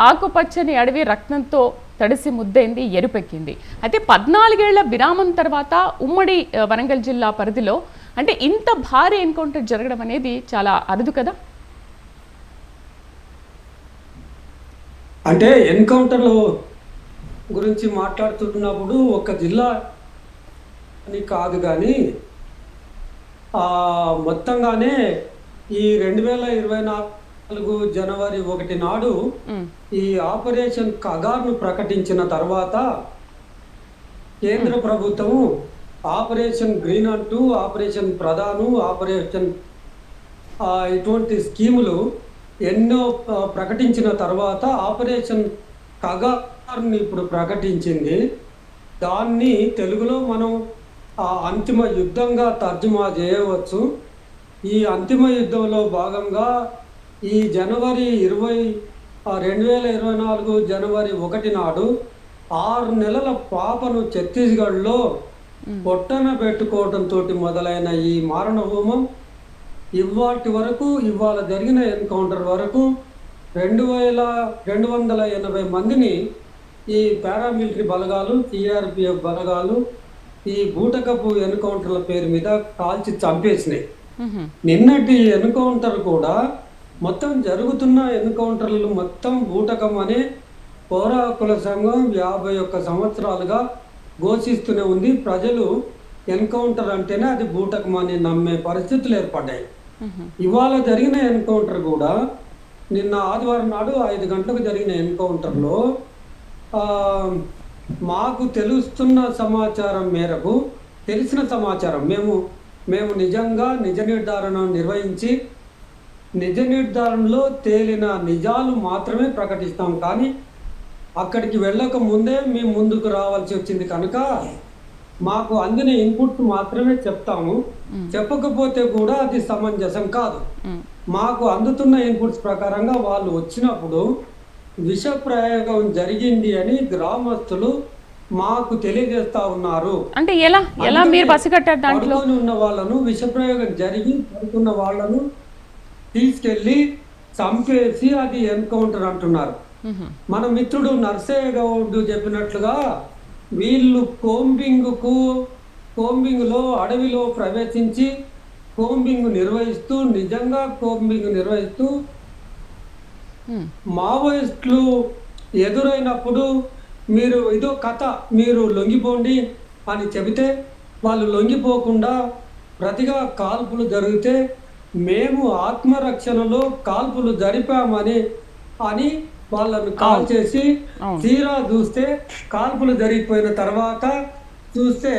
ఆకుపచ్చని అడవి రక్తంతో తడిసి ముద్దైంది, ఎరుపెక్కింది. అయితే 14 ఏళ్ల విరామం తర్వాత ఉమ్మడి వరంగల్ జిల్లా పరిధిలో అంటే ఇంత భారీ ఎన్కౌంటర్ జరగడం అనేది చాలా అరుదు కదా? అంటే ఎన్కౌంటర్ల గురించి మాట్లాడుతున్నప్పుడు ఒక జిల్లా అని కాదు కానీ మొత్తంగానే ఈ 2024 జనవరి 1 నాడు ఈ ఆపరేషన్ కగార్ను ప్రకటించిన తర్వాత కేంద్ర ప్రభుత్వం ఆపరేషన్ గ్రీన్ అంటూ ఆపరేషన్ ప్రధాను, ఆపరేషన్ ఇటువంటి స్కీములు ఎన్నో ప్రకటించిన తర్వాత ఆపరేషన్ కగార్ని ఇప్పుడు ప్రకటించింది. దాన్ని తెలుగులో మనం అంతిమ యుద్ధంగా తర్జుమా చేయవచ్చు. ఈ అంతిమ యుద్ధంలో భాగంగా ఈ జనవరి 2024 జనవరి 1 నాడు 6 నెలల పాపను ఛత్తీస్గఢ్లో పొట్టన పెట్టుకోవడంతో మొదలైన ఈ మారణ హోమం ఇవాళ జరిగిన ఎన్కౌంటర్ వరకు 2280 మందిని ఈ పారామిలిటరీ బలగాలు, సిఆర్పిఎఫ్ బలగాలు ఈ బూటకపు ఎన్కౌంటర్ల పేరు మీద కాల్చి చంపేసినాయి. నిన్నటి ఎన్కౌంటర్ కూడా మొత్తం జరుగుతున్న ఎన్కౌంటర్లు మొత్తం బూటకం అని పౌర హక్కుల సంఘం 51 సంవత్సరాలుగా ఘోషిస్తూనే ఉంది. ప్రజలు ఎన్కౌంటర్ అంటేనే అది బూటకం అని నమ్మే పరిస్థితులు ఏర్పడ్డాయి. ఇవాళ జరిగిన ఎన్కౌంటర్ కూడా నిన్న ఆదివారం నాడు 5 గంటలకు జరిగిన ఎన్కౌంటర్లో మాకు తెలుస్తున్న సమాచారం మేరకు, తెలిసిన సమాచారం మేము నిజంగా నిజ నిర్ధారణ నిర్వహించి నిజ నిర్ధారణలో తేలిన నిజాలు మాత్రమే ప్రకటిస్తాం. కానీ అక్కడికి వెళ్ళక ముందే మేము ముందుకు రావాల్సి వచ్చింది కనుక మాకు అందిన ఇన్పుట్స్ మాత్రమే చెప్తాము. చెప్పకపోతే కూడా అది సమంజసం కాదు. మాకు అందుతున్న ఇన్పుట్స్ ప్రకారంగా వాళ్ళు వచ్చినప్పుడు విష ప్రయోగం జరిగింది అని గ్రామస్తులు మాకు తెలియజేస్తా ఉన్నారు. అంటే ఎలా మీరు పసిగట్టారు? దాంట్లో ఉన్న వాళ్ళను విష ప్రయోగం జరిగి పడుకున్న వాళ్ళను తీసుకెళ్లి చంపేసి అది ఎన్కౌంటర్ అంటున్నారు. మన మిత్రుడు నర్సయ్య గౌడ్ చెప్పినట్లుగా వీళ్ళు కోంబింగ్లో అడవిలో ప్రవేశించి కోంబింగ్ నిర్వహిస్తూ మావోయిస్టులు ఎదురైనప్పుడు ఇదో కథ, మీరు లొంగిపోండి అని చెబితే వాళ్ళు లొంగిపోకుండా ప్రతిగా కాల్పులు జరిగితే మేము ఆత్మరక్షణలో కాల్పులు జరిపామని వాళ్ళను కాల్ చేసి తీరా చూస్తే కాల్పులు జరిగిపోయిన తర్వాత చూస్తే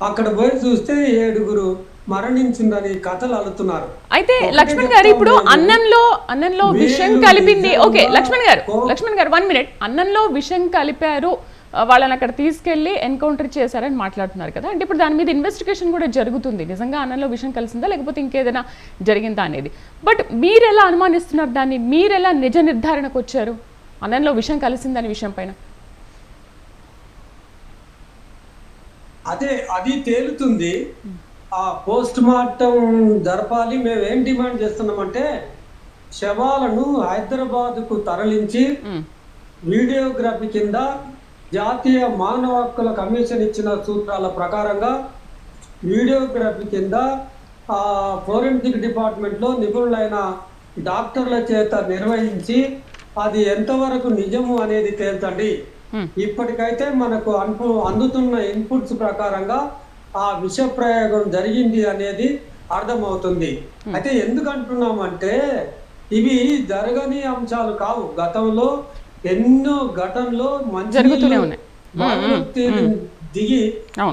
అక్కడ పోయి చూస్తే 7 మరణించిందని కథలు అల్లుతున్నారు. అయితే లక్ష్మణ్ గారు ఇప్పుడు అన్నంలో విషం కలిపింది. ఓకే లక్ష్మణ్ గారు 1 మినిట్. అన్నంలో విషం కలిపారు, వాళ్ళని అక్కడ తీసుకెళ్లి ఎన్కౌంటర్ చేశారని మాట్లాడుతున్నారు కదా. అంటే ఇప్పుడు దాని మీద ఇన్వెస్టిగేషన్ కూడా జరుగుతుంది. నిజంగా అన్నంలో విషం కలిసిందా లేకపోతే ఇంకేదైనా జరిగిందా అనేది. బట్ మీరు ఎలా అనుమానిస్తున్నారు దాన్ని? మీరు ఎలా నిజ నిర్ధారణకు వచ్చారు అన్నంలో విషం కలిసిందనే విషయం పైన? అది తేలుతుంది. ఆ పోస్ట్ మార్టం జరపాలి. మేము ఏం డిమాండ్ చేస్తున్నామంటే శవాలను హైదరాబాద్కు తరలించి వీడియోగ్రఫీ కింద జాతీయ మానవ హక్కుల కమిషన్ ఇచ్చిన సూత్రాల ప్రకారంగా వీడియోగ్రఫీ కింద ఫోరెన్సిక్ డిపార్ట్మెంట్లో నిపుణులైన డాక్టర్ల చేత నిర్వహించి అది ఎంతవరకు నిజము అనేది తేల్చండి. ఇప్పటికైతే మనకు అందుతున్న ఇన్పుట్స్ ప్రకారంగా ఆ విష ప్రయోగం జరిగింది అనేది అర్థమవుతుంది. అయితే ఎందుకంటున్నామంటే ఇవి జరగని అంశాలు కావు. గతంలో ఎన్నో ఘటనలో మంచి దిగి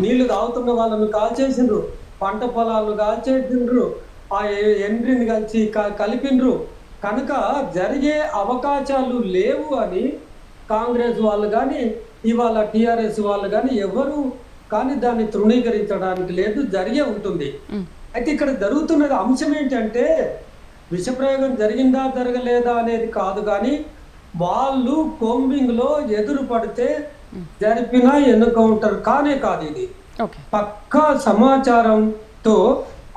నీళ్లు తాగుతున్న వాళ్ళను కాల్చేసిండ్రు, పంట పొలాలను కాల్చేసిండ్రు, ఆ ఎండ్రిని కలిపిండ్రు. కనుక జరిగే అవకాశాలు లేవు అని కాంగ్రెస్ వాళ్ళు కానీ ఇవాళ టిఆర్ఎస్ వాళ్ళు కానీ ఎవరు కానీ దాన్ని తృణీకరించడానికి లేదు, జరిగే ఉంటుంది. అయితే ఇక్కడ జరుగుతున్నది అంశం ఏంటంటే విషప్రయోగం జరిగిందా జరగలేదా అనేది కాదు, కానీ వాళ్ళు కోంబింగ్లో ఎదురు పడితే జరిపిన ఎన్కౌంటర్ కానే కాదు. ఇది పక్కా సమాచారంతో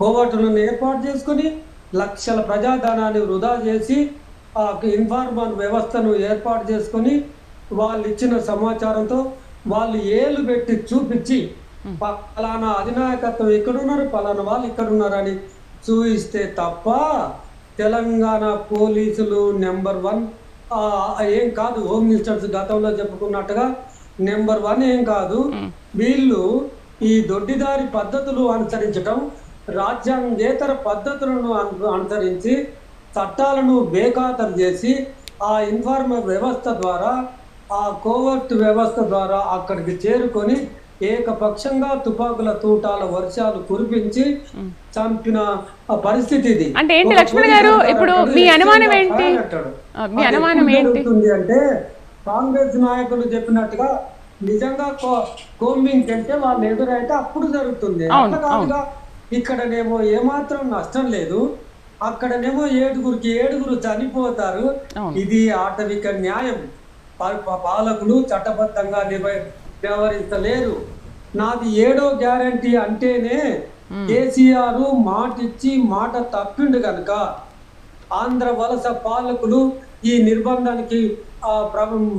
కోవటులను ఏర్పాటు చేసుకుని లక్షల ప్రజాధనాన్ని వృధా చేసి ఆ ఇన్ఫార్మర్ వ్యవస్థను ఏర్పాటు చేసుకొని వాళ్ళు ఇచ్చిన సమాచారంతో వాళ్ళు ఏలు పెట్టి చూపించి పలానా అధినాయకత్వం ఇక్కడున్నారు, పలానా వాళ్ళు ఇక్కడున్నారని చూయిస్తే తప్ప తెలంగాణ పోలీసులు నెంబర్ 1 ఏం కాదు. హోమ్ మినిస్టర్స్ గతంలో చెప్పుకున్నట్టుగా నెంబర్ 1 ఏం కాదు. వీళ్ళు ఈ దొడ్డిదారి పద్ధతులు అనుసరించటం, రాజ్యాంగేతర పద్ధతులను అనుసరించి చట్టాలను బేఖాతరు చేసి ఆ ఇన్ఫార్మర్ వ్యవస్థ ద్వారా, ఆ కోవర్ట్ వ్యవస్థ ద్వారా అక్కడికి చేరుకొని ఏకపక్షంగా తుపాకుల తూటాల వర్షాలు కురిపించి చంపిన పరిస్థితి ఇది. అంటే ఏంటి లక్ష్మణ్ గారు, ఇప్పుడు మీ అనుమానం ఏంటి? మీ అనుమానం ఏంటి అంటే కాంగ్రెస్ నాయకులు చెప్పినట్టుగా నిజంగా కోంబింగ్ అంటే వాళ్ళు ఎదురైతే అప్పుడు జరుగుతుంది. అట్లా కాదుగా, ఇక్కడనేమో ఏమాత్రం నష్టం లేదు, అక్కడనేమో ఏడుగురు చనిపోతారు. ఇది ఆటవిక న్యాయం. పాలకులు చట్టబద్ధంగా వ్యవహరించలేరు. నాది 7వ గ్యారంటీ అంటేనే కేసీఆర్ మాటిచ్చి మాట తప్పిండు కనుక ఆంధ్ర వలస పాలకులు ఈ నిర్బంధానికి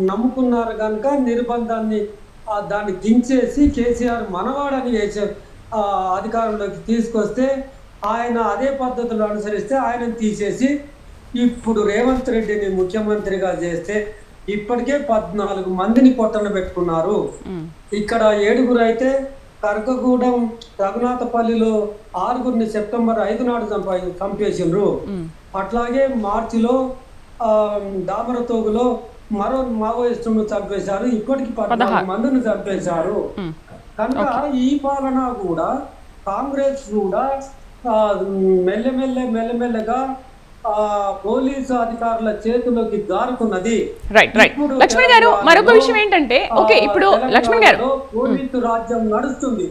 నమ్ముకున్నారు కనుక నిర్బంధాన్ని దాన్ని దించేసి కేసీఆర్ మనవాడని వేసే అధికారంలోకి తీసుకొస్తే ఆయన అదే పద్ధతులు అనుసరిస్తే ఆయనను తీసేసి ఇప్పుడు రేవంత్ రెడ్డిని ముఖ్యమంత్రిగా చేస్తే ఇప్పటికే 14 మందిని పొట్టన పెట్టుకున్నారు. ఇక్కడ 7గురు అయితే కరకగూడెం రఘునాథపల్లిలో 6గురిని సెప్టెంబర్ 5 నాడు చంపేసిండ్రు. అట్లాగే మార్చిలో దామరతోగులో మరో మావోయిస్టును చంపేశారు. ఇప్పటికి 14 మందిని చంపేశారు. కనుక ఈ పాలన కూడా కాంగ్రెస్ కూడా మెల్లమెల్లగా పోలీసు అధికారుల చేతిలోకి జారుకున్నది. రైట్. లక్ష్మణ్ గారు, మరొక విషయం ఏంటంటే, ఓకే ఇప్పుడు లక్ష్మణ్ గారు పోలీసు రాజ్యం నడుస్తుంది.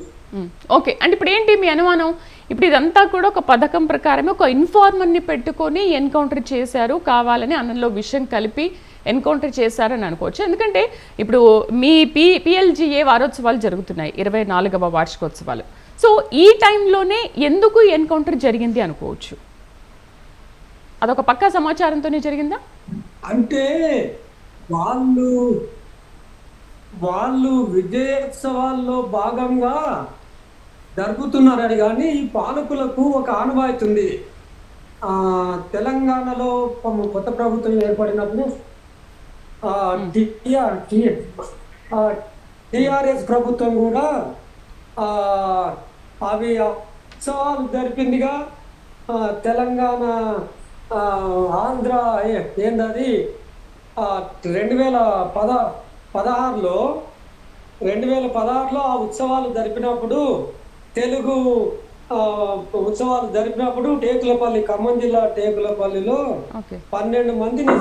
ఓకే, అంటే ఇప్పుడు ఏంటి మీ అనుమానం? ఇప్పుడు ఇదంతా కూడా ఒక పథకం ప్రకారమే ఒక ఇన్ఫార్మర్ని పెట్టుకొని ఎన్కౌంటర్ చేశారు, కావాలని అన్నంలో విషయం కలిపి ఎన్కౌంటర్ చేశారని అనుకోవచ్చు. ఎందుకంటే ఇప్పుడు మీ పిఎల్జిఏ వారోత్సవాలు జరుగుతున్నాయి, 24వ వార్షికోత్సవాలు. సో ఈ టైంలోనే ఎందుకు ఎన్కౌంటర్ జరిగింది అనుకోవచ్చు? అదొక పక్కా సమాచారంతోనే జరిగిందా? అంటే వాళ్ళు విజయోత్సవాల్లో భాగంగా జరుపుతున్నారని కానీ ఈ పాలకులకు ఒక ఆనవాయితీ ఉంది. తెలంగాణలో కొత్త ప్రభుత్వం ఏర్పడినప్పుడు టిఆర్ఎస్ ప్రభుత్వం కూడా అవి ఉత్సవాలు జరిపిందిగా. తెలంగాణ ఆంధ్ర ఏందది 2016లో ఆ ఉత్సవాలు జరిపినప్పుడు తెలుగు ఉత్సవాలు జరిపినప్పుడు టేకులపల్లి, ఖమ్మం జిల్లా టేకులపల్లిలో 12 మందిని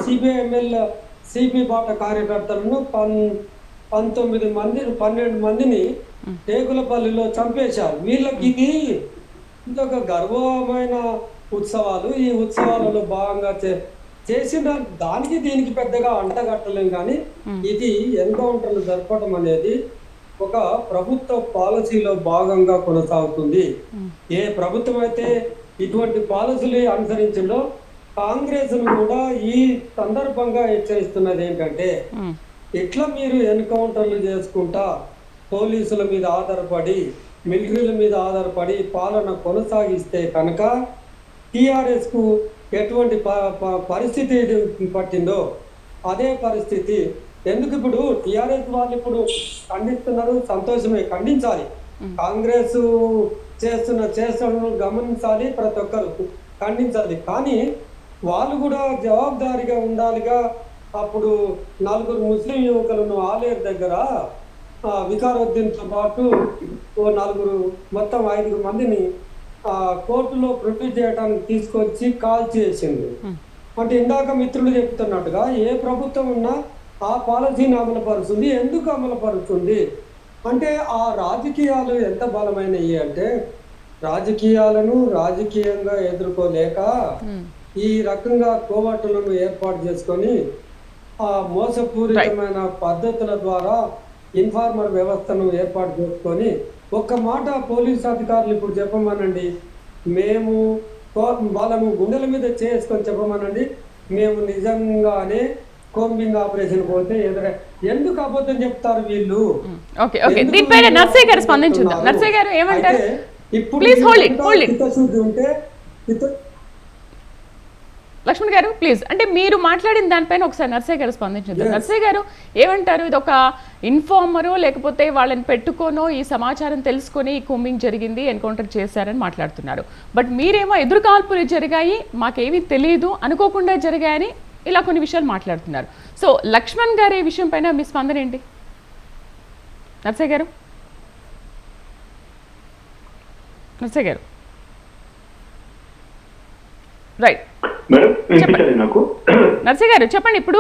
సిపి బాట కార్యకర్తలను 12 మందిని టేకులపల్లిలో చంపేశారు. వీళ్ళకి ఇది ఒక గర్వమైన ఉత్సవాలు. ఈ ఉత్సవాలలో భాగంగా చేసిన దానికి దీనికి పెద్దగా అంటగట్టలేం. కానీ ఇది ఎన్కౌంటర్లు జరపడం అనేది ఒక ప్రభుత్వ పాలసీలో భాగంగా కొనసాగుతుంది. ఏ ప్రభుత్వం అయితే ఇటువంటి పాలసీలు అనుసరించిందో కాంగ్రెస్ కూడా ఈ సందర్భంగా హెచ్చరిస్తున్నది ఏంటంటే, ఇట్లా మీరు ఎన్కౌంటర్లు చేసుకుంటా పోలీసుల మీద ఆధారపడి, మిలిటరీల మీద ఆధారపడి పాలన కొనసాగిస్తే కనుక టిఆర్ఎస్ కు ఎటువంటి పరిస్థితి పట్టిందో అదే పరిస్థితి. ఎందుకు ఇప్పుడు టిఆర్ఎస్ వాళ్ళు ఇప్పుడు ఖండిస్తున్నారు, సంతోషమే, ఖండించాలి. కాంగ్రెస్ చేస్తున్న గమనించాలి, ప్రతి ఒక్కరు ఖండించాలి. కానీ వాళ్ళు కూడా జవాబుదారీగా ఉండాలిగా. అప్పుడు 4 ముస్లిం యువకులను ఆలేరు దగ్గర వికారుద్దీన్తో పాటు 4 మొత్తం 5 మందిని కోర్టులో ప్రొడ్యూస్ చేయడానికి తీసుకొచ్చి కాల్ చేసింది. అంటే ఇందాక మిత్రులు చెప్తున్నట్టుగా ఏ ప్రభుత్వం ఉన్నా ఆ పాలసీని అమలుపరుస్తుంది. ఎందుకు అమలుపరుస్తుంది అంటే ఆ రాజకీయాలు ఎంత బలమైనవి అంటే, రాజకీయాలను రాజకీయంగా ఎదుర్కోలేక ఈ రకంగా కోవట్టులను ఏర్పాటు చేసుకొని ఆ మోసపూరితమైన పద్ధతుల ద్వారా ఇన్ఫార్మర్ వ్యవస్థను ఏర్పాటు చేసుకొని ఒక్క మాట పోలీస్ అధికారులు ఇప్పుడు చెప్పమనండి, మేము వాళ్ళను గుండెల మీద చేసుకొని చెప్పమనండి. మేము నిజంగానే కోంబింగ్ ఆపరేషన్ పోతే ఎందుకు అబద్ధం చెప్తారు వీళ్ళు? ఓకే ఓకే, దీనిపైన నర్సయ్య గారు స్పందించుందాం. నర్సయ్య గారు ఏమంటారు? ఇప్పుడు ప్లీజ్ హోల్డ్ ఇట్. చిత్తశుద్ధి ఉంటే లక్ష్మణ్ గారు ప్లీజ్, అంటే మీరు మాట్లాడిన దానిపైన ఒకసారి నర్సయ్య గారు స్పందించుందాం. నర్సయ్య గారు ఏమంటారు? ఇది ఒక ఇన్ఫార్మరో లేకపోతే వాళ్ళని పెట్టుకోనో ఈ సమాచారం తెలుసుకొని ఈ కూంబింగ్ జరిగింది, ఎన్కౌంటర్ చేశారని మాట్లాడుతున్నారు. బట్ మీరేమో ఎదురు కాల్పులు జరిగాయి, మాకేమీ తెలియదు, అనుకోకుండా జరిగాయని ఇలా కొన్ని విషయాలు మాట్లాడుతున్నారు. సో లక్ష్మణ్ గారు ఈ విషయం పైన మీ స్పందన ఏంటి? నర్సయ్య గారు, నర్సయ్య గారు రైట్ నర్సయ్య గారు చెప్పండి. ఇప్పుడు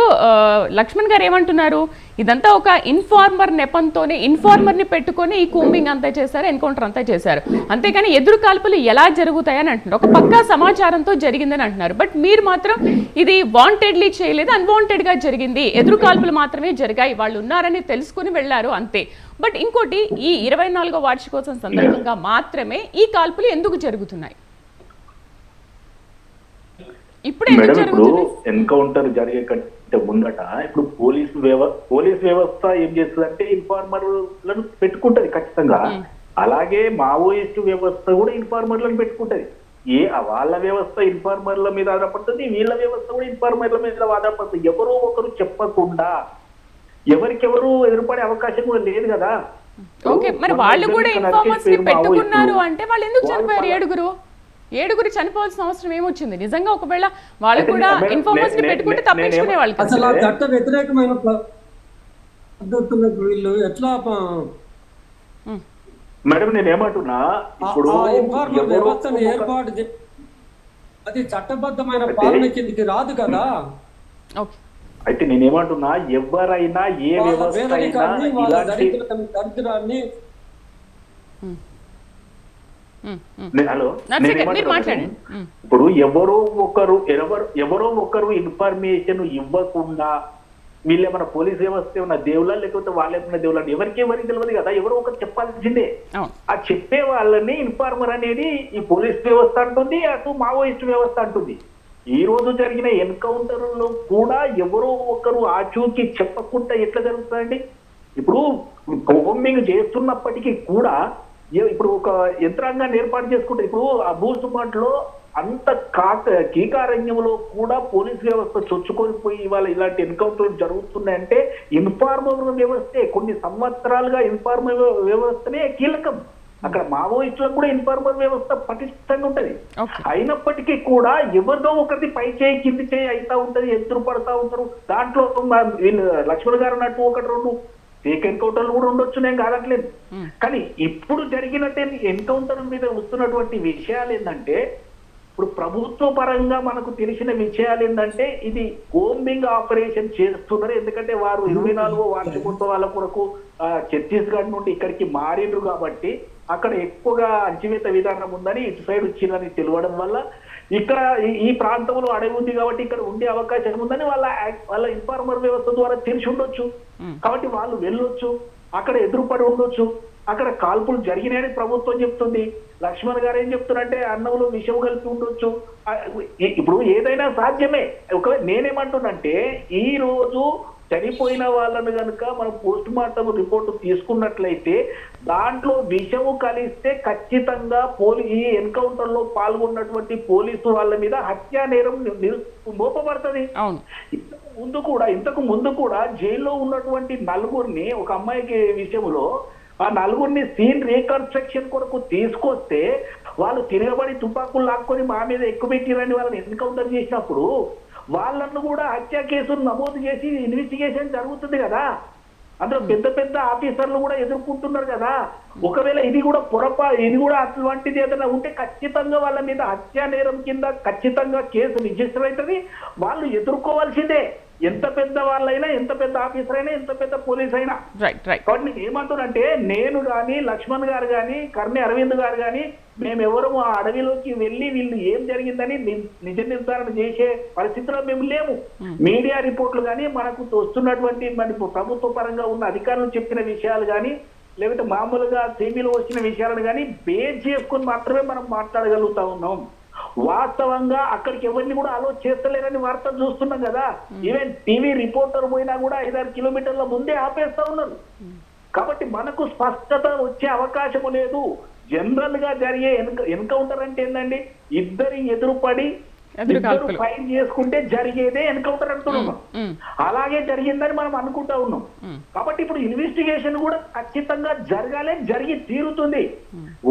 లక్ష్మణ్ గారు ఏమంటున్నారు? ఇదంతా ఒక ఇన్ఫార్మర్ నెపంతోనే, ఇన్ఫార్మర్ని పెట్టుకొని ఈ కూంబింగ్ అంతా చేశారు, ఎన్కౌంటర్ అంతా చేశారు, అంతేకాని ఎదురు కాల్పులు ఎలా జరుగుతాయని అంటున్నారు. ఒక పక్కా సమాచారంతో జరిగిందని అంటున్నారు. బట్ మీరు మాత్రం ఇది వాంటెడ్లీ చేయలేదు, అన్వాంటెడ్గా జరిగింది, ఎదురు కాల్పులు మాత్రమే జరిగాయి, వాళ్ళు ఉన్నారని తెలుసుకుని వెళ్ళారు అంతే. బట్ ఇంకోటి, ఈ 24వ వార్షికోత్సవం సందర్భంగా మాత్రమే ఈ కాల్పులు ఎందుకు జరుగుతున్నాయి? ఇప్పుడు ఎన్కౌంటర్ జరిగే కంటే ముందట ఇప్పుడు పోలీస్ వ్యవస్థ ఏం చేస్తుందంటే ఇన్ఫార్మర్లను పెట్టుకుంటది ఖచ్చితంగా. అలాగే మావోయిస్టు వ్యవస్థ కూడా ఇన్ఫార్మర్లను పెట్టుకుంటది. వాళ్ళ వ్యవస్థ ఇన్ఫార్మర్ల మీద ఆధారపడుతుంది, వీళ్ళ వ్యవస్థ కూడా ఇన్ఫార్మర్ల మీద ఆధారపడుతుంది. ఎవరో ఒకరు చెప్పకుండా ఎవరికెవరు ఎదురుపడే అవకాశం కూడా లేదు కదా. ఓకే, మరి వాళ్ళు కూడా ఇన్ఫార్మర్స్ ని పెట్టుకున్నారు అంటే వాళ్ళు ఎందుకు చనిపోయారు? ఏడుగురు చనిపోవాల్సిన అవసరం ఏమొచ్చింది? నిజంగా ఒకవేళ వాళ్ళు కూడా ఇన్ఫార్మర్స్ ని పెట్టుకుంటే తప్పించుకునే వాళ్ళు. అసలు ఆ చట్ట వ్యతిరేకమైన పద్ధతులకు వీళ్ళు ఎట్లా మేడం నేను ఏమంటున్నా, ఇప్పుడు ఇన్ఫార్మర్ వ్యవస్థను ఏర్పాటు అది చట్టబద్ధమైన పాలన కిందికి రాదు కదా. అయితే నేనేమంటున్నా, ఎవరైనా ఏ వ్యవస్థ దరిద్రాన్ని ఇప్పుడు ఎవరో ఒకరు ఇన్ఫర్మేషన్ ఇవ్వకుండా వీళ్ళేమన్నా పోలీస్ వ్యవస్థ ఏమన్నా దేవుళ్ళ లేకపోతే వాళ్ళేమన్నా దేవుళ్ళ ఎవరికి తెలియదు కదా. ఎవరో ఒకరు చెప్పాల్సిందే. ఆ చెప్పే వాళ్ళని ఇన్ఫార్మర్ అనేది ఈ పోలీస్ వ్యవస్థ అంటుంది, అటు మావోయిస్ట్ వ్యవస్థ అంటుంది. ఈ రోజు జరిగిన ఎన్కౌంటర్ లో కూడా ఎవరో ఒకరు ఆచూకీ చెప్పకుండా ఎట్లా జరుగుతుందండి? ఇప్పుడు కోంబింగ్ చేస్తున్నప్పటికీ కూడా ఇప్పుడు ఒక యంత్రాంగాన్ని ఏర్పాటు చేసుకుంటే, ఇప్పుడు ఆ భూసుమాట్లో అంత కీకారణ్యంలో కూడా పోలీస్ వ్యవస్థ చొచ్చుకొని పోయి ఇవాళ ఇలాంటి ఎన్కౌంటర్లు జరుగుతున్నాయంటే ఇన్ఫార్మర్ వ్యవస్థే. కొన్ని సంవత్సరాలుగా ఇన్ఫార్మర్ వ్యవస్థనే కీలకం. అక్కడ మావోయిస్టులకు కూడా ఇన్ఫార్మర్ వ్యవస్థ పటిష్టంగా ఉంటది. అయినప్పటికీ కూడా ఎవరిదో ఒకటి పై చేయి కింది చేయి అయితా ఉంటది, ఎదురు పడతా ఉంటారు. దాంట్లో లక్ష్మణ్ గారు అన్నట్టు ఒకటి రెండు ఫేక్ ఎన్కౌంటర్లు కూడా ఉండొచ్చు, నేను కాదట్లేదు. కానీ ఇప్పుడు జరిగినట్టే ఎన్కౌంటర్ మీద వస్తున్నటువంటి విషయాలు ఏంటంటే, ఇప్పుడు ప్రభుత్వ పరంగా మనకు తెలిసిన విషయాలు ఏంటంటే ఇది కోంబింగ్ ఆపరేషన్ చేస్తున్నారు. ఎందుకంటే వారు 24వ వార్షికోత్సవాల కొరకు ఛత్తీస్గఢ్ నుండి ఇక్కడికి మారిండ్రు కాబట్టి అక్కడ ఎక్కువగా అణచివేత విధానం ఉందని ఇటు సైడ్ వచ్చిందని తెలియడం వల్ల ఇక్కడ ఈ ప్రాంతంలో అడవి ఉంది కాబట్టి ఇక్కడ ఉండే అవకాశం ఉందని వాళ్ళ ఇన్ఫార్మర్ వ్యవస్థ ద్వారా తెలిసి ఉండొచ్చు. కాబట్టి వాళ్ళు వెళ్ళొచ్చు, అక్కడ ఎదురుపడి ఉండొచ్చు, అక్కడ కాల్పులు జరిగినాయని ప్రభుత్వం చెప్తుంది. లక్ష్మణ్ గారు ఏం చెప్తున్నారంటే అన్నంలో విషం కలిపి ఉండొచ్చు. ఇప్పుడు ఏదైనా సాధ్యమే. నేనేమంటున్నంటే ఈ రోజు చనిపోయిన వాళ్ళను కనుక మనం పోస్ట్ మార్టం రిపోర్టు తీసుకున్నట్లయితే దాంట్లో విషము కలిస్తే ఖచ్చితంగా ఈ ఎన్కౌంటర్ లో పాల్గొన్నటువంటి పోలీసు వాళ్ళ మీద హత్యా నేరం మోపబడుతుంది. ఇంతకు ముందు కూడా జైల్లో ఉన్నటువంటి నలుగురిని, ఒక అమ్మాయికి విషయంలో ఆ నలుగురిని సీన్ రీకన్స్ట్రక్షన్ కొరకు తీసుకొస్తే వాళ్ళు తిరగబడి తుపాకులు లాక్కొని మా మీద ఎక్కుపెట్టిరని వాళ్ళని ఎన్కౌంటర్ చేసినప్పుడు వాళ్ళను కూడా హత్య కేసులు నమోదు చేసి ఇన్వెస్టిగేషన్ జరుగుతుంది కదా. అందులో పెద్ద పెద్ద ఆఫీసర్లు కూడా ఎదుర్కొంటున్నారు కదా. ఒకవేళ ఇది కూడా అటువంటిది ఏదైనా ఉంటే ఖచ్చితంగా వాళ్ళ మీద హత్యా నేరం కింద ఖచ్చితంగా కేసు రిజిస్టర్ అవుతుంది. వాళ్ళు ఎదుర్కోవాల్సిందే, ఎంత పెద్ద వాళ్ళైనా, ఎంత పెద్ద ఆఫీసర్ అయినా, ఎంత పెద్ద పోలీస్ అయినా. కాబట్టి నేను ఏమంటున్నానంటే, నేను కానీ లక్ష్మణ్ గారు కానీ కర్ణి అరవింద్ గారు కానీ మేమెవరూ ఆ అడవిలోకి వెళ్ళి వీళ్ళు ఏం జరిగిందని నిజ నిర్ధారణ చేసే పరిస్థితిలో మేము లేము. మీడియా రిపోర్ట్లు కానీ మనకు వస్తున్నటువంటి మన ప్రభుత్వ పరంగా ఉన్న అధికారులు చెప్పిన విషయాలు కానీ లేకపోతే మామూలుగా టీవీలో వచ్చిన విషయాలను కానీ బేస్ చేసుకొని మాత్రమే మనం మాట్లాడగలుగుతా ఉన్నాం. వాస్తవంగా అక్కడికి ఎవరిని కూడా అలో చేస్తలేరని వార్తలు చూస్తున్నాం కదా. ఈవెన్ టీవీ రిపోర్టర్ పోయినా కూడా 5-6 కిలోమీటర్ల ముందే ఆపేస్తా ఉన్నారు. కాబట్టి మనకు స్పష్టత వచ్చే అవకాశము లేదు. జనరల్ గా జరిగే ఎన్కౌంటర్ అంటే ఏంటండి, ఇద్దరు ఎదురుపడి ఇద్దరు ఫైర్ చేసుకుంటే జరిగేదే ఎన్కౌంటర్ అంటున్నాం. అలాగే జరిగిందని మనం అనుకుంటా ఉన్నాం. కాబట్టి ఇప్పుడు ఇన్వెస్టిగేషన్ కూడా ఖచ్చితంగా జరగాలి, జరిగి తీరుతుంది.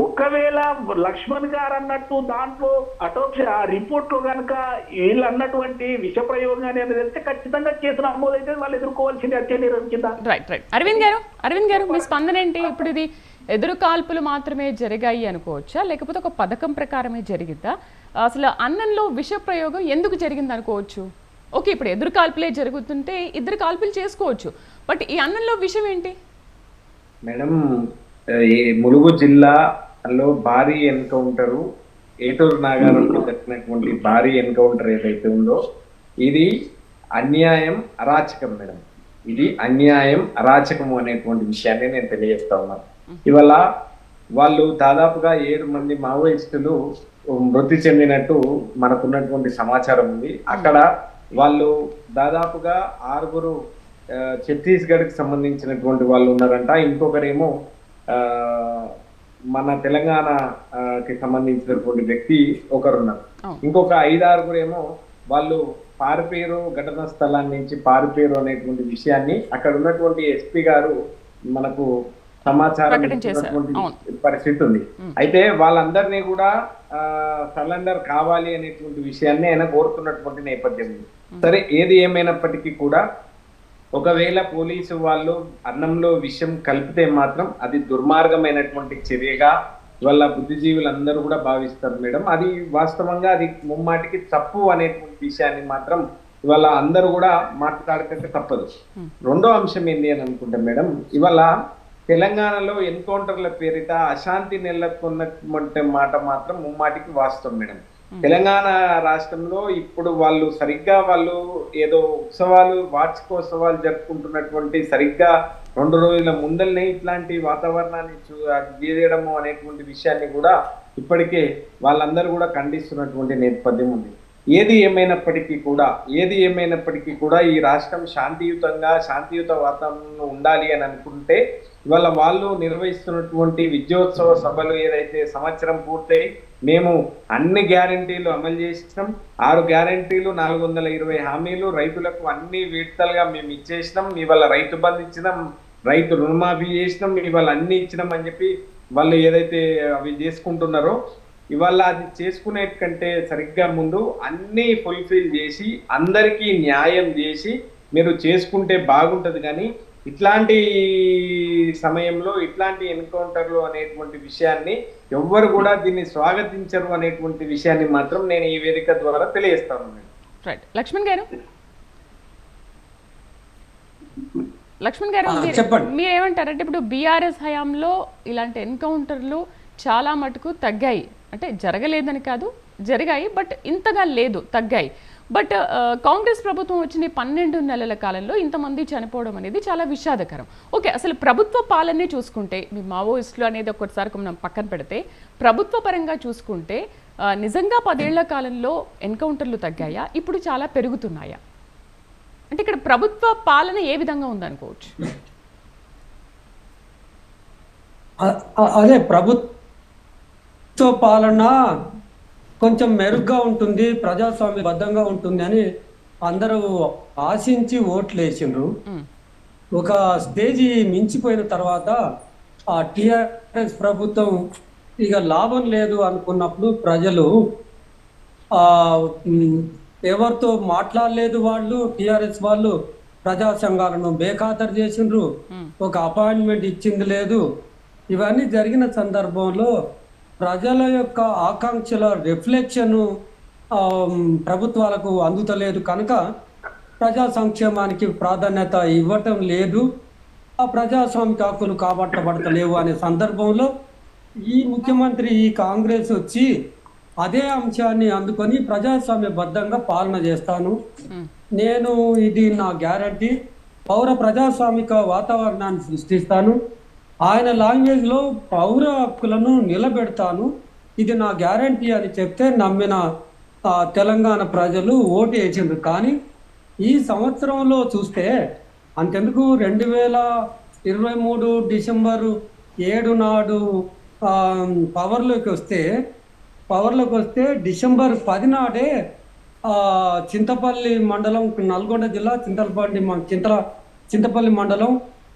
ఒకవేళ లక్ష్మణ్ గారు అన్నట్టు దాంట్లో అటోప్సీ ఆ రిపోర్ట్ లో కనుక వీళ్ళు అన్నటువంటి విష ప్రయోగం అనేది తెలిస్తే ఖచ్చితంగా కేసు నమోదైతే వాళ్ళు ఎదుర్కోవాల్సింది హత్య నేరం కింద. రైట్. అరవింద్ గారు మీ స్పందన ఏంటి? ఇప్పుడు ఇది ఎదురు కాల్పులు మాత్రమే జరిగాయి అనుకోవచ్చా, లేకపోతే ఒక పథకం ప్రకారమే జరిగిందా? అసలు అన్నంలో విష ప్రయోగం ఎందుకు జరిగింది అనుకోవచ్చు? ఓకే, ఇప్పుడు ఎదురు కాల్పులే జరుగుతుంటే ఇద్దరు కాల్పులు చేసుకోవచ్చు, బట్ ఈ అన్నంలో విషయం ఏంటి మేడం? ఈ ములుగు జిల్లాలో భారీ ఎన్కౌంటరు, ఏటూరు నాగారంలో జరిగినటువంటి భారీ ఎన్కౌంటర్ ఏదైతే ఉందో ఇది అన్యాయం, అరాచకం మేడం. ఇది అన్యాయం, అరాచకం అనేటువంటి విషయాన్ని నేను తెలియజేస్తా ఉన్నాను. ఇవాళ వాళ్ళు దాదాపుగా 7 మంది మావోయిస్టులు మృతి చెందినట్టు మనకున్నటువంటి సమాచారం ఉంది. అక్కడ వాళ్ళు దాదాపుగా 6 ఛత్తీస్గఢ్కి సంబంధించినటువంటి వాళ్ళు ఉన్నారంట. ఇంకొకరేమో మన తెలంగాణకి సంబంధించినటువంటి వ్యక్తి ఒకరున్నారు. ఇంకొక 5-6 ఏమో వాళ్ళు పారిపోయారు, ఘటనా స్థలాన్ని నుంచి పారిపోయారు అనేటువంటి విషయాన్ని అక్కడ ఉన్నటువంటి ఎస్పీ గారు మనకు సమాచారం పరిస్థితి ఉంది. అయితే వాళ్ళందరినీ కూడా సరెండర్ కావాలి అనేటువంటి విషయాన్ని ఆయన కోరుతున్నటువంటి నేపథ్యం ఉంది. సరే, ఏది ఏమైనప్పటికీ కూడా ఒకవేళ పోలీసు వాళ్ళు అన్నంలో విషయం కలిపితే మాత్రం అది దుర్మార్గమైనటువంటి చర్యగా వాళ్ళ బుద్ధిజీవులందరూ కూడా భావిస్తారు మేడం. అది వాస్తవంగా అది ముమ్మాటికి తప్పు అనేటువంటి విషయాన్ని మాత్రం ఇవాళ అందరూ కూడా మాట్లాడక తప్పదు. రెండో అంశం ఏంటి అని అనుకుంటాం మేడం, ఇవాళ తెలంగాణలో ఎన్కౌంటర్ల పేరిట అశాంతి నెలకొన్నటువంటి మాట మాత్రం ముమ్మాటికి వాస్తవం మేడం. తెలంగాణ రాష్ట్రంలో ఇప్పుడు వాళ్ళు సరిగ్గా వాళ్ళు ఏదో ఉత్సవాలు, వార్షికోత్సవాలు జరుపుకుంటున్నటువంటి సరిగ్గా 2 రోజుల ముందల్నే ఇట్లాంటి వాతావరణాన్ని చేయడము అనేటువంటి విషయాన్ని కూడా ఇప్పటికే వాళ్ళందరూ కూడా ఖండిస్తున్నటువంటి నేపథ్యం ఉంది. ఏది ఏమైనప్పటికీ కూడా ఈ రాష్ట్రం శాంతియుత వాతావరణంలో ఉండాలి అని అనుకుంటే ఇవాళ వాళ్ళు నిర్వహిస్తున్నటువంటి విజయోత్సవ సభలు ఏదైతే సంవత్సరం పూర్తయి మేము అన్ని గ్యారంటీలు అమలు చేసినాం, 6 గ్యారంటీలు, 420 హామీలు, రైతులకు అన్ని విడతలుగా మేము ఇచ్చేసినాం, ఇవాళ రైతు బంధు ఇచ్చినాం, రైతు రుణమాఫీ చేసినాం, ఇవాళ అన్ని ఇచ్చినాం అని చెప్పి వాళ్ళు ఏదైతే అవి చేసుకుంటున్నారో ఇవాళ అది చేసుకునే కంటే సరిగ్గా ముందు అన్ని ఫుల్ఫిల్ చేసి అందరికీ న్యాయం చేసి మీరు చేసుకుంటే బాగుంటది. కానీ ఇట్లాంటి సమయంలో ఇట్లాంటి ఎన్కౌంటర్లు అనేటువంటి విషయాన్ని ఎవ్వరు కూడా దీన్ని స్వాగతించరు అనేటువంటి విషయాన్ని మాత్రం నేను ఈ వేదిక ద్వారా తెలియజేస్తాను. రైట్. లక్ష్మణ్ గారు మీరేమంటారంటే ఇప్పుడు బీఆర్ఎస్ హయాంలో ఇలాంటి ఎన్కౌంటర్లు చాలా మటుకు తగ్గాయి, అంటే జరగలేదని కాదు, జరిగాయి, బట్ ఇంతగా లేదు, తగ్గాయి. బట్ కాంగ్రెస్ ప్రభుత్వం వచ్చిన 12 నెలల కాలంలో ఇంతమంది చనిపోవడం అనేది చాలా విషాదకరం. ఓకే, అసలు ప్రభుత్వ పాలనే చూసుకుంటే మీ మావోయిస్టులు అనేది ఒక్కసారి మనం పక్కన పెడితే ప్రభుత్వ పరంగా చూసుకుంటే నిజంగా 10 ఏళ్ల కాలంలో ఎన్కౌంటర్లు తగ్గాయా, ఇప్పుడు చాలా పెరుగుతున్నాయా? అంటే ఇక్కడ ప్రభుత్వ పాలన ఏ విధంగా ఉందనుకోవచ్చు? అదే ప్రభుత్వ పాలన కొంచెం మెరుగ్గా ఉంటుంది, ప్రజాస్వామ్యబద్ధంగా ఉంటుంది అని అందరూ ఆశించి ఓట్లు వేసిండ్రు. ఒక స్టేజీ మించిపోయిన తర్వాత ఆ టిఆర్ఎస్ ప్రభుత్వం ఇక లాభం లేదు అనుకున్నప్పుడు ప్రజలు ఎవరితో మాట్లాడలేదు. వాళ్ళు టిఆర్ఎస్ వాళ్ళు ప్రజా సంఘాలను బేఖాతరు చేసిండ్రు, ఒక అపాయింట్మెంట్ ఇచ్చింది లేదు. ఇవన్నీ జరిగిన సందర్భంలో ప్రజల యొక్క ఆకాంక్షల రిఫ్లెక్షన్ ప్రభుత్వాలకు అందుతలేదు కనుక ప్రజా సంక్షేమానికి ప్రాధాన్యత ఇవ్వటం లేదు, ఆ ప్రజాస్వామిక హక్కులు కాపాడబడతలేవు అనే సందర్భంలో ఈ ముఖ్యమంత్రి, ఈ కాంగ్రెస్ వచ్చి అదే అంశాన్ని అందుకొని ప్రజాస్వామ్యబద్ధంగా పాలన చేస్తాను, నేను ఇది నా గ్యారంటీ, పౌర ప్రజాస్వామిక వాతావరణాన్ని సృష్టిస్తాను, ఆయన లాంగ్వేజ్లో పౌర హక్కులను నిలబెడతాను, ఇది నా గ్యారంటీ అని చెప్తే నమ్మిన తెలంగాణ ప్రజలు ఓటు వేసిండ్రు. కానీ ఈ సంవత్సరంలో చూస్తే అంతెందుకు 2023 డిసెంబరు 7 నాడు పవర్లోకి వస్తే డిసెంబర్ 10 నాడే చింతపల్లి మండలం, నల్గొండ జిల్లా చింతపల్లి మండలం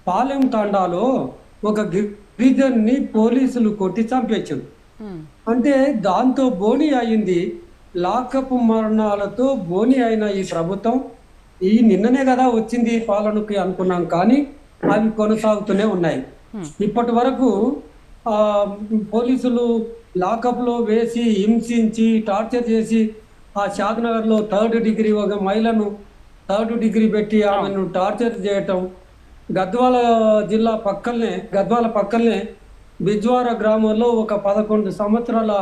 పాలెం తాండాలో ఒక గిరిజన్ని పోలీసులు కొట్టి చంపేశారు. అంటే దాంతో బోని అయింది. లాకపు మరణాలతో బోని అయిన ఈ ప్రభుత్వం ఈ నిన్ననే కదా వచ్చింది పాలనకి అనుకున్నాం, కానీ అవి కొనసాగుతూనే ఉన్నాయి. ఇప్పటి వరకు పోలీసులు లాకప్లో వేసి హింసించి టార్చర్ చేసి షాద్నగర్లో 3rd డిగ్రీ ఒక మహిళను 3rd డిగ్రీ పెట్టి ఆమెను టార్చర్ చేయటం, గద్వాల పక్కనే బిజ్వార గ్రామంలో ఒక 11 సంవత్సరాల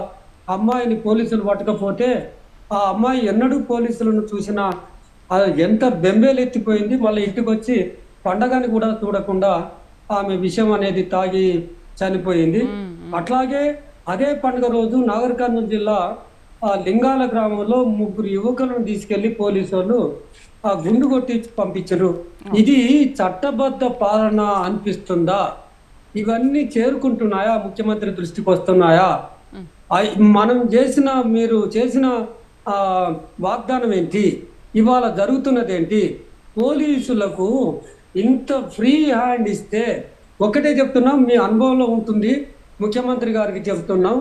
అమ్మాయిని పోలీసులు పట్టకపోతే ఆ అమ్మాయి ఎన్నడూ పోలీసులను చూసినా ఎంత బెంబేలెత్తిపోయింది. మళ్ళీ ఇంటికి వచ్చి పండగని కూడా చూడకుండా ఆమె విషం అనేది తాగి చనిపోయింది. అట్లాగే అదే పండుగ రోజు నాగర్ కర్నూలు జిల్లా లింగాల గ్రామంలో 3 యువకులను తీసుకెళ్లి పోలీసు వాళ్ళు గుండు కొట్టి పంపించారు. ఇది చట్టబద్ధ పాలన అనిపిస్తుందా? ఇవన్నీ చేరుకుంటున్నాయా? ముఖ్యమంత్రి దృష్టికి వస్తున్నాయా? మీరు చేసిన వాగ్దానం ఏంటి? ఇవాళ జరుగుతున్నది ఏంటి? పోలీసులకు ఇంత ఫ్రీ హ్యాండ్ ఇస్తే ఒకటే చెప్తున్నాం, మీ అనుభవంలో ఉంటుంది, ముఖ్యమంత్రి గారికి చెప్తున్నాం,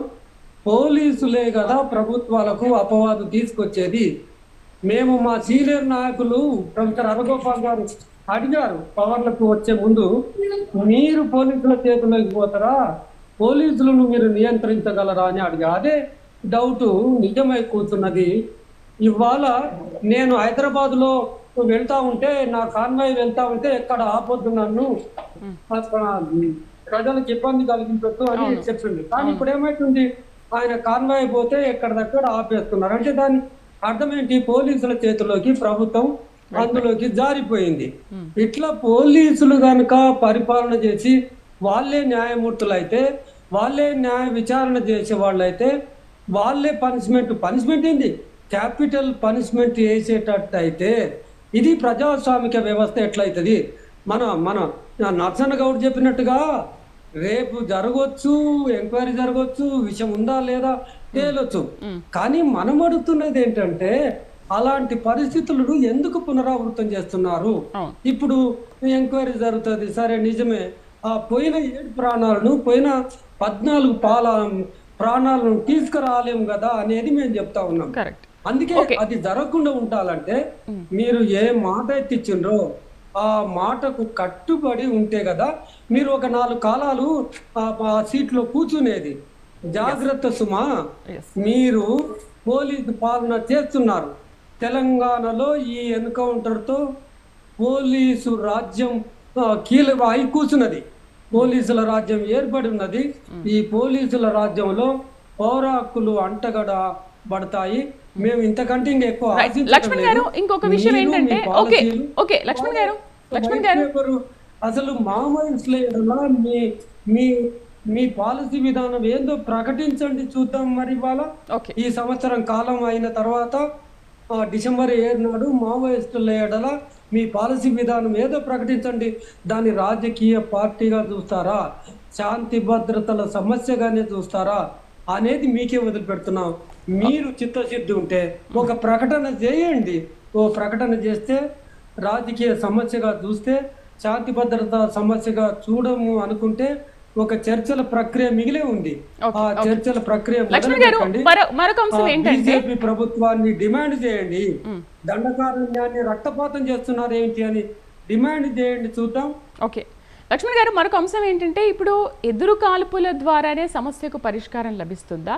పోలీసులే కదా ప్రభుత్వాలకు అపవాదు తీసుకొచ్చేది. మేము మా సీనియర్ నాయకులు ప్రొఫెసర్ అరగోపాల్ గారు అడిగారు పవర్లకు వచ్చే ముందు, మీరు పోలీసుల చేతుల్లోకి పోతారా, పోలీసులను మీరు నియంత్రించగలరా అని అడిగా. అదే డౌట్ నిజమై కూర్చున్నది. ఇవాళ నేను హైదరాబాద్లో వెళ్తా ఉంటే, నా కాన్వాయ్ వెళ్తా ఉంటే ఎక్కడ ఆపొద్దు, నన్ను ప్రజలకు ఇబ్బంది కలిగించొద్దు అని చెప్పింది. కానీ ఇప్పుడు ఏమైతుంది, ఆయన కాన్వాయ్ పోతే ఎక్కడ దగ్గర ఆపేస్తున్నారు. అంటే దాని అర్థం ఏంటి? పోలీసుల చేతిలోకి ప్రభుత్వం అందులోకి జారిపోయింది. ఇట్లా పోలీసులు కనుక పరిపాలన చేసి వాళ్ళే న్యాయమూర్తులు అయితే, వాళ్ళే న్యాయ విచారణ చేసే వాళ్ళైతే, వాళ్ళే పనిష్మెంట్ ఏంది, క్యాపిటల్ పనిష్మెంట్ వేసేటట్టు అయితే ఇది ప్రజాస్వామిక వ్యవస్థ ఎట్లయితుంది? మన నర్సన్న గౌడ్ చెప్పినట్టుగా రేపు జరగవచ్చు, ఎంక్వైరీ జరగవచ్చు, విషయం ఉందా లేదా తేలొచ్చు. కానీ మనం అడుగుతున్నది ఏంటంటే, అలాంటి పరిస్థితులను ఎందుకు పునరావృతం చేస్తున్నారు? ఇప్పుడు ఎంక్వైరీ జరుగుతుంది, సరే నిజమే, ఆ పోయిన 7 ప్రాణాలను, పోయిన 14 ప్రాణాలను తీసుకురాలేము కదా అనేది మేము చెప్తా ఉన్నాం. అందుకే అది జరగకుండా ఉండాలంటే మీరు ఏ మాట ఎత్తిచ్చిండ్రో ఆ మాటకు కట్టుబడి ఉంటే కదా మీరు ఒక 4 కాలాలు ఆ సీట్లో కూర్చునేది. జాగ్రత్త సుమా, మీరు పోలీసు పాలన చేస్తున్నారు. తెలంగాణలో ఈ ఎన్కౌంటర్తో పోలీసు రాజ్యం అయి కూర్చున్నది, పోలీసుల రాజ్యం ఏర్పడి ఉన్నది. ఈ పోలీసుల రాజ్యంలో పౌర హక్కులు అంటగడబడతాయి. మేము ఇంతకంటే ఇంకెక్కువ లక్ష్మణ్ గారు, ఇంకొక విషయం ఏంటంటే, లక్ష్మణ్ గారు అసలు మామూలు మీ పాలసీ విధానం ఏందో ప్రకటించండి, చూద్దాం. మరి ఇవాళ ఈ సంవత్సరం కాలం అయిన తర్వాత డిసెంబర్ 7 నాడు మావోయిస్టుల ఎడల మీ పాలసీ విధానం ఏదో ప్రకటించండి. దాన్ని రాజకీయ పార్టీగా చూస్తారా, శాంతి భద్రతల సమస్యగానే చూస్తారా అనేది మీకే వదిలిపెడుతున్నాం. మీరు చిత్తశుద్ధి ఉంటే ఒక ప్రకటన చేయండి. ఓ ప్రకటన చేస్తే రాజకీయ సమస్యగా చూస్తే, శాంతి భద్రత సమస్యగా చూడము అనుకుంటే ఒక చర్చల ప్రక్రియ మిగిలే ఉంది. ఆ చర్చల ప్రక్రియ బీజేపీ ప్రభుత్వాన్ని డిమాండ్ చేయండి. దండకారణ్యాన్ని రక్తపాతం చేస్తున్నారు ఏంటి అని డిమాండ్ చేయండి, చూద్దాం. ఓకే లక్ష్మణ్ గారు, మరొక అంశం ఏంటంటే, ఇప్పుడు ఎదురు కాల్పుల ద్వారానే సమస్యకు పరిష్కారం లభిస్తుందా,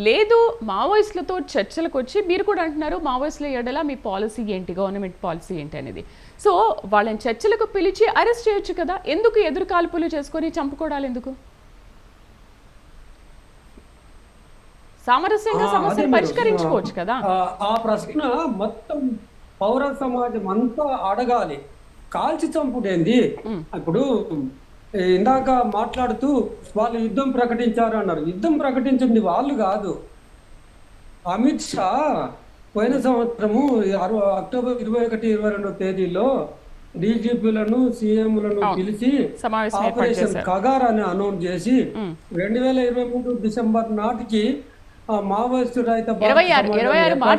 లేదు మావోయిస్టులతో చర్చలకు వచ్చి, మీరు కూడా అంటున్నారు మావోయిస్టుల ఎడల మీ పాలసీ ఏంటి, గవర్నమెంట్ పాలసీ ఏంటి అనేది, సో వాళ్ళని చర్చలకు పిలిచి అరెస్ట్ చేయొచ్చు కదా, ఎందుకు ఎదురు కాల్పులు చేసుకొని చంపుకోవడాలు ఎందుకు? సామరస్యంగా సమస్యను పరిష్కరించుకోవచ్చు కదా. ఆ ప్రశ్న మొత్తం పౌర సమాజం అంతా అడగాలి. కాల్చి చంపుడేంది? ఇప్పుడు ఇందాక మాట్లాడుతూ వాళ్ళు యుద్ధం ప్రకటించారు అన్నారు. యుద్ధం ప్రకటించింది వాళ్ళు కాదు, అమిత్ షా పోయిన సంవత్సరము అక్టోబర్ 21, 22 తేదీలో డీజీపీలను సీఎంలను పిలిచి ఆపరేషన్ కగార్ అని అనౌన్స్ చేసి 2023 డిసెంబర్ నాటికి మావోయిస్టు రహిత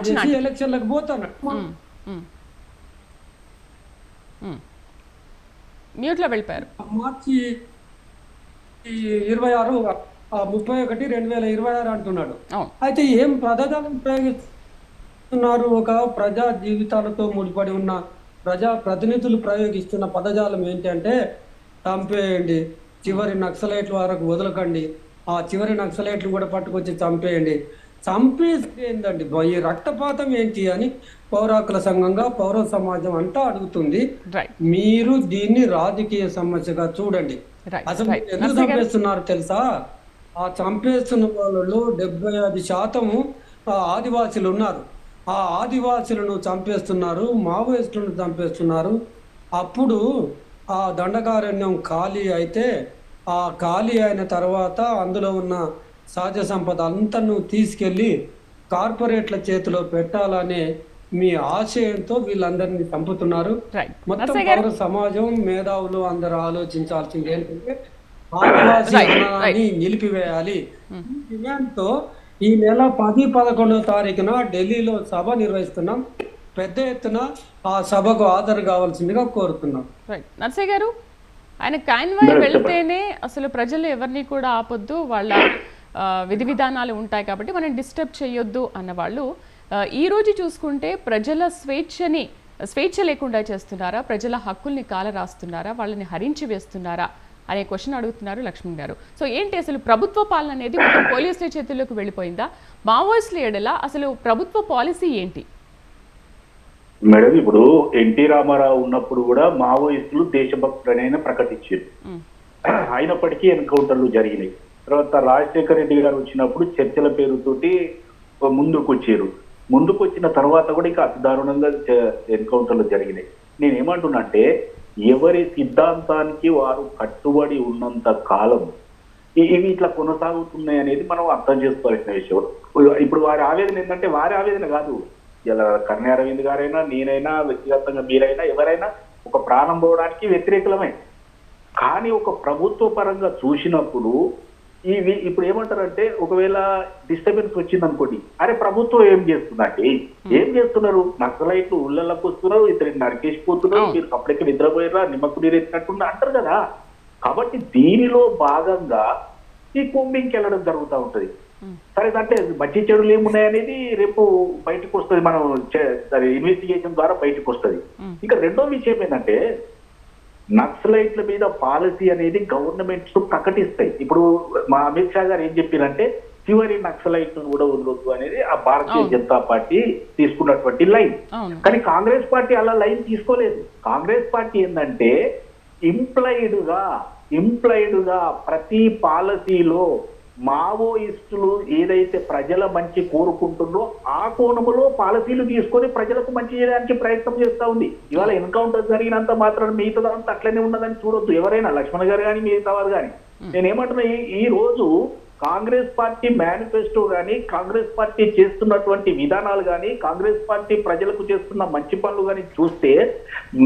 చేసి ఎలక్షన్లకు పోతాను. మార్చి 26 31 2026 అంటున్నాడు. అయితే ఏం పదజాలం ప్రయోగిస్తున్నారు? ఒక ప్రజా జీవితాలతో ముడిపడి ఉన్న ప్రజా ప్రతినిధులు ప్రయోగిస్తున్న పదజాలం ఏంటంటే చంపేయండి, చివరి నక్సలైట్ల వరకు వదలకండి, ఆ చివరి నక్సలైట్లు కూడా పట్టుకొచ్చి చంపేయండి. చంపేస్తే ఏందండి ఈ రక్తపాతం ఏంటి అని పౌర హక్కుల సంఘంగా పౌర సమాజం అంతా అడుగుతుంది. మీరు దీన్ని రాజకీయ సమస్యగా చూడండి. అసలు ఎందుకు చంపేస్తున్నారు తెలుసా? ఆ చంపేస్తున్న వాళ్ళలో 75% ఆదివాసీలు ఉన్నారు. ఆ ఆదివాసీలను చంపేస్తున్నారు, మావోయిస్టులను చంపేస్తున్నారు. అప్పుడు ఆ దండకారణ్యం ఖాళీ అయితే, ఆ ఖాళీ అయిన తర్వాత అందులో ఉన్న సహజ సంపద అంతను తీసుకెళ్లి కార్పొరేట్ల చేతిలో పెట్టాలనే మీ ఆశయంతో వీళ్ళందరినీ చంపుతున్నారు. మొత్తం పౌర సమాజం, మేధావులు అందరూ ఆలోచించాల్సింది ఏంటంటే ఆదివాసీ నిలిపివేయాలి. ఈ డిమాండ్తో ఈ నెల 10, 11వ తారీఖున ఢిల్లీలో సభ నిర్వహిస్తున్నాం. పెద్ద ఎత్తున ఆ సభకు హాజరు కావాల్సిందిగా కోరుతున్నాం. నర్సయ్య గారు, ఆయన కాన్వాయ్ వెళ్తేనే అసలు ప్రజలు ఎవరిని కూడా ఆపొద్దు, వాళ్ళ విధి విధానాలు ఉంటాయి కాబట్టి మనం డిస్టర్బ్ చేయొద్దు అన్నవాళ్ళు ఈ రోజు చూసుకుంటే ప్రజల స్వేచ్ఛ లేకుండా చేస్తున్నారా, ప్రజల హక్కుల్ని కాల రాస్తున్నారా, వాళ్ళని హరించి వేస్తున్నారా అనే క్వశ్చన్ అడుగుతున్నారు లక్ష్మణ్ గారు. సో ఏంటి అసలు ప్రభుత్వ పాలన అనేది మొత్తం పోలీసుల చేతుల్లోకి వెళ్ళిపోయిందా? మావోయిస్టుల ఎడల అసలు ప్రభుత్వ పాలసీ ఏంటి? మేడం, ఇప్పుడు ఎన్టీ రామారావు ఉన్నప్పుడు కూడా మావోయిస్టులు దేశభక్తులనైనా ప్రకటించారు. అయినప్పటికీ ఎన్కౌంటర్లు జరిగినాయి. తర్వాత రాజశేఖర రెడ్డి గారు వచ్చినప్పుడు చర్చల పేరుతోటి ముందుకు వచ్చిన తర్వాత కూడా ఇంకా అతి దారుణంగా ఎన్కౌంటర్లు జరిగినాయి. నేనేమంటున్నా అంటే ఎవరి సిద్ధాంతానికి వారు కట్టుబడి ఉన్నంత కాలం ఇవి ఇట్లా కొనసాగుతున్నాయి అనేది మనం అర్థం చేసుకోవాల్సిన విషయం. ఇప్పుడు వారి ఆవేదన ఏంటంటే వారి ఆవేదన కాదు, ఇలా కన్య అరవింద్ గారైనా, నేనైనా, వ్యక్తిగతంగా మీరైనా, ఎవరైనా ఒక ప్రాణం పోవడానికి వ్యతిరేకలమే. కానీ ఒక ప్రభుత్వ పరంగా చూసినప్పుడు ఇవి ఇప్పుడు ఏమంటారంటే ఒకవేళ డిస్టర్బెన్స్ వచ్చింది అనుకోండి, అరే ప్రభుత్వం ఏం చేస్తుందండి, ఏం చేస్తున్నారు, నక్సలైట్లు ఊళ్ళకి వస్తున్నారు, ఇతరుని నరికేసిపోతున్నారు, మీరు అప్పటికే నిద్రపోయారా, నిమ్మకు నీరెత్తినట్టు అంటారు కదా. కాబట్టి దీనిలో భాగంగా ఈ కూంబింగ్కి వెళ్ళడం జరుగుతూ ఉంటది. సరే, అంటే మంచి చెడులు ఏమున్నాయనేది రేపు బయటకు వస్తుంది, మనం ఇన్వెస్టిగేషన్ ద్వారా బయటకు వస్తుంది. ఇంకా రెండో విషయం ఏంటంటే నక్సలైట్ల మీద పాలసీ అనేది గవర్నమెంట్స్ ప్రకటిస్తాయి. ఇప్పుడు మా అమిత్ షా గారు ఏం చెప్పారంటే చివరి నక్సలైట్ కూడా వదలొద్దు అనేది ఆ భారతీయ జనతా పార్టీ తీసుకున్నటువంటి లైన్. కానీ కాంగ్రెస్ పార్టీ అలా లైన్ తీసుకోలేదు. కాంగ్రెస్ పార్టీ ఏంటంటే ఇంప్లాయిడ్ గా ప్రతి పాలసీలో మావోయిస్టులు ఏదైతే ప్రజల మంచి కోరుకుంటుందో ఆ కోణములో పాలసీలు తీసుకొని ప్రజలకు మంచి చేయడానికి ప్రయత్నం చేస్తా ఉంది. ఇవాళ ఎన్కౌంటర్ జరిగినంత మాత్రం మిగతాదంతా అట్లనే ఉన్నదని చూడొద్దు ఎవరైనా, లక్ష్మణ్ గారు కానీ మిగతా వారు కానీ. నేనేమంటున్నా, ఈ రోజు కాంగ్రెస్ పార్టీ మేనిఫెస్టో కానీ, కాంగ్రెస్ పార్టీ చేస్తున్నటువంటి విధానాలు కానీ, కాంగ్రెస్ పార్టీ ప్రజలకు చేస్తున్న మంచి పనులు కానీ చూస్తే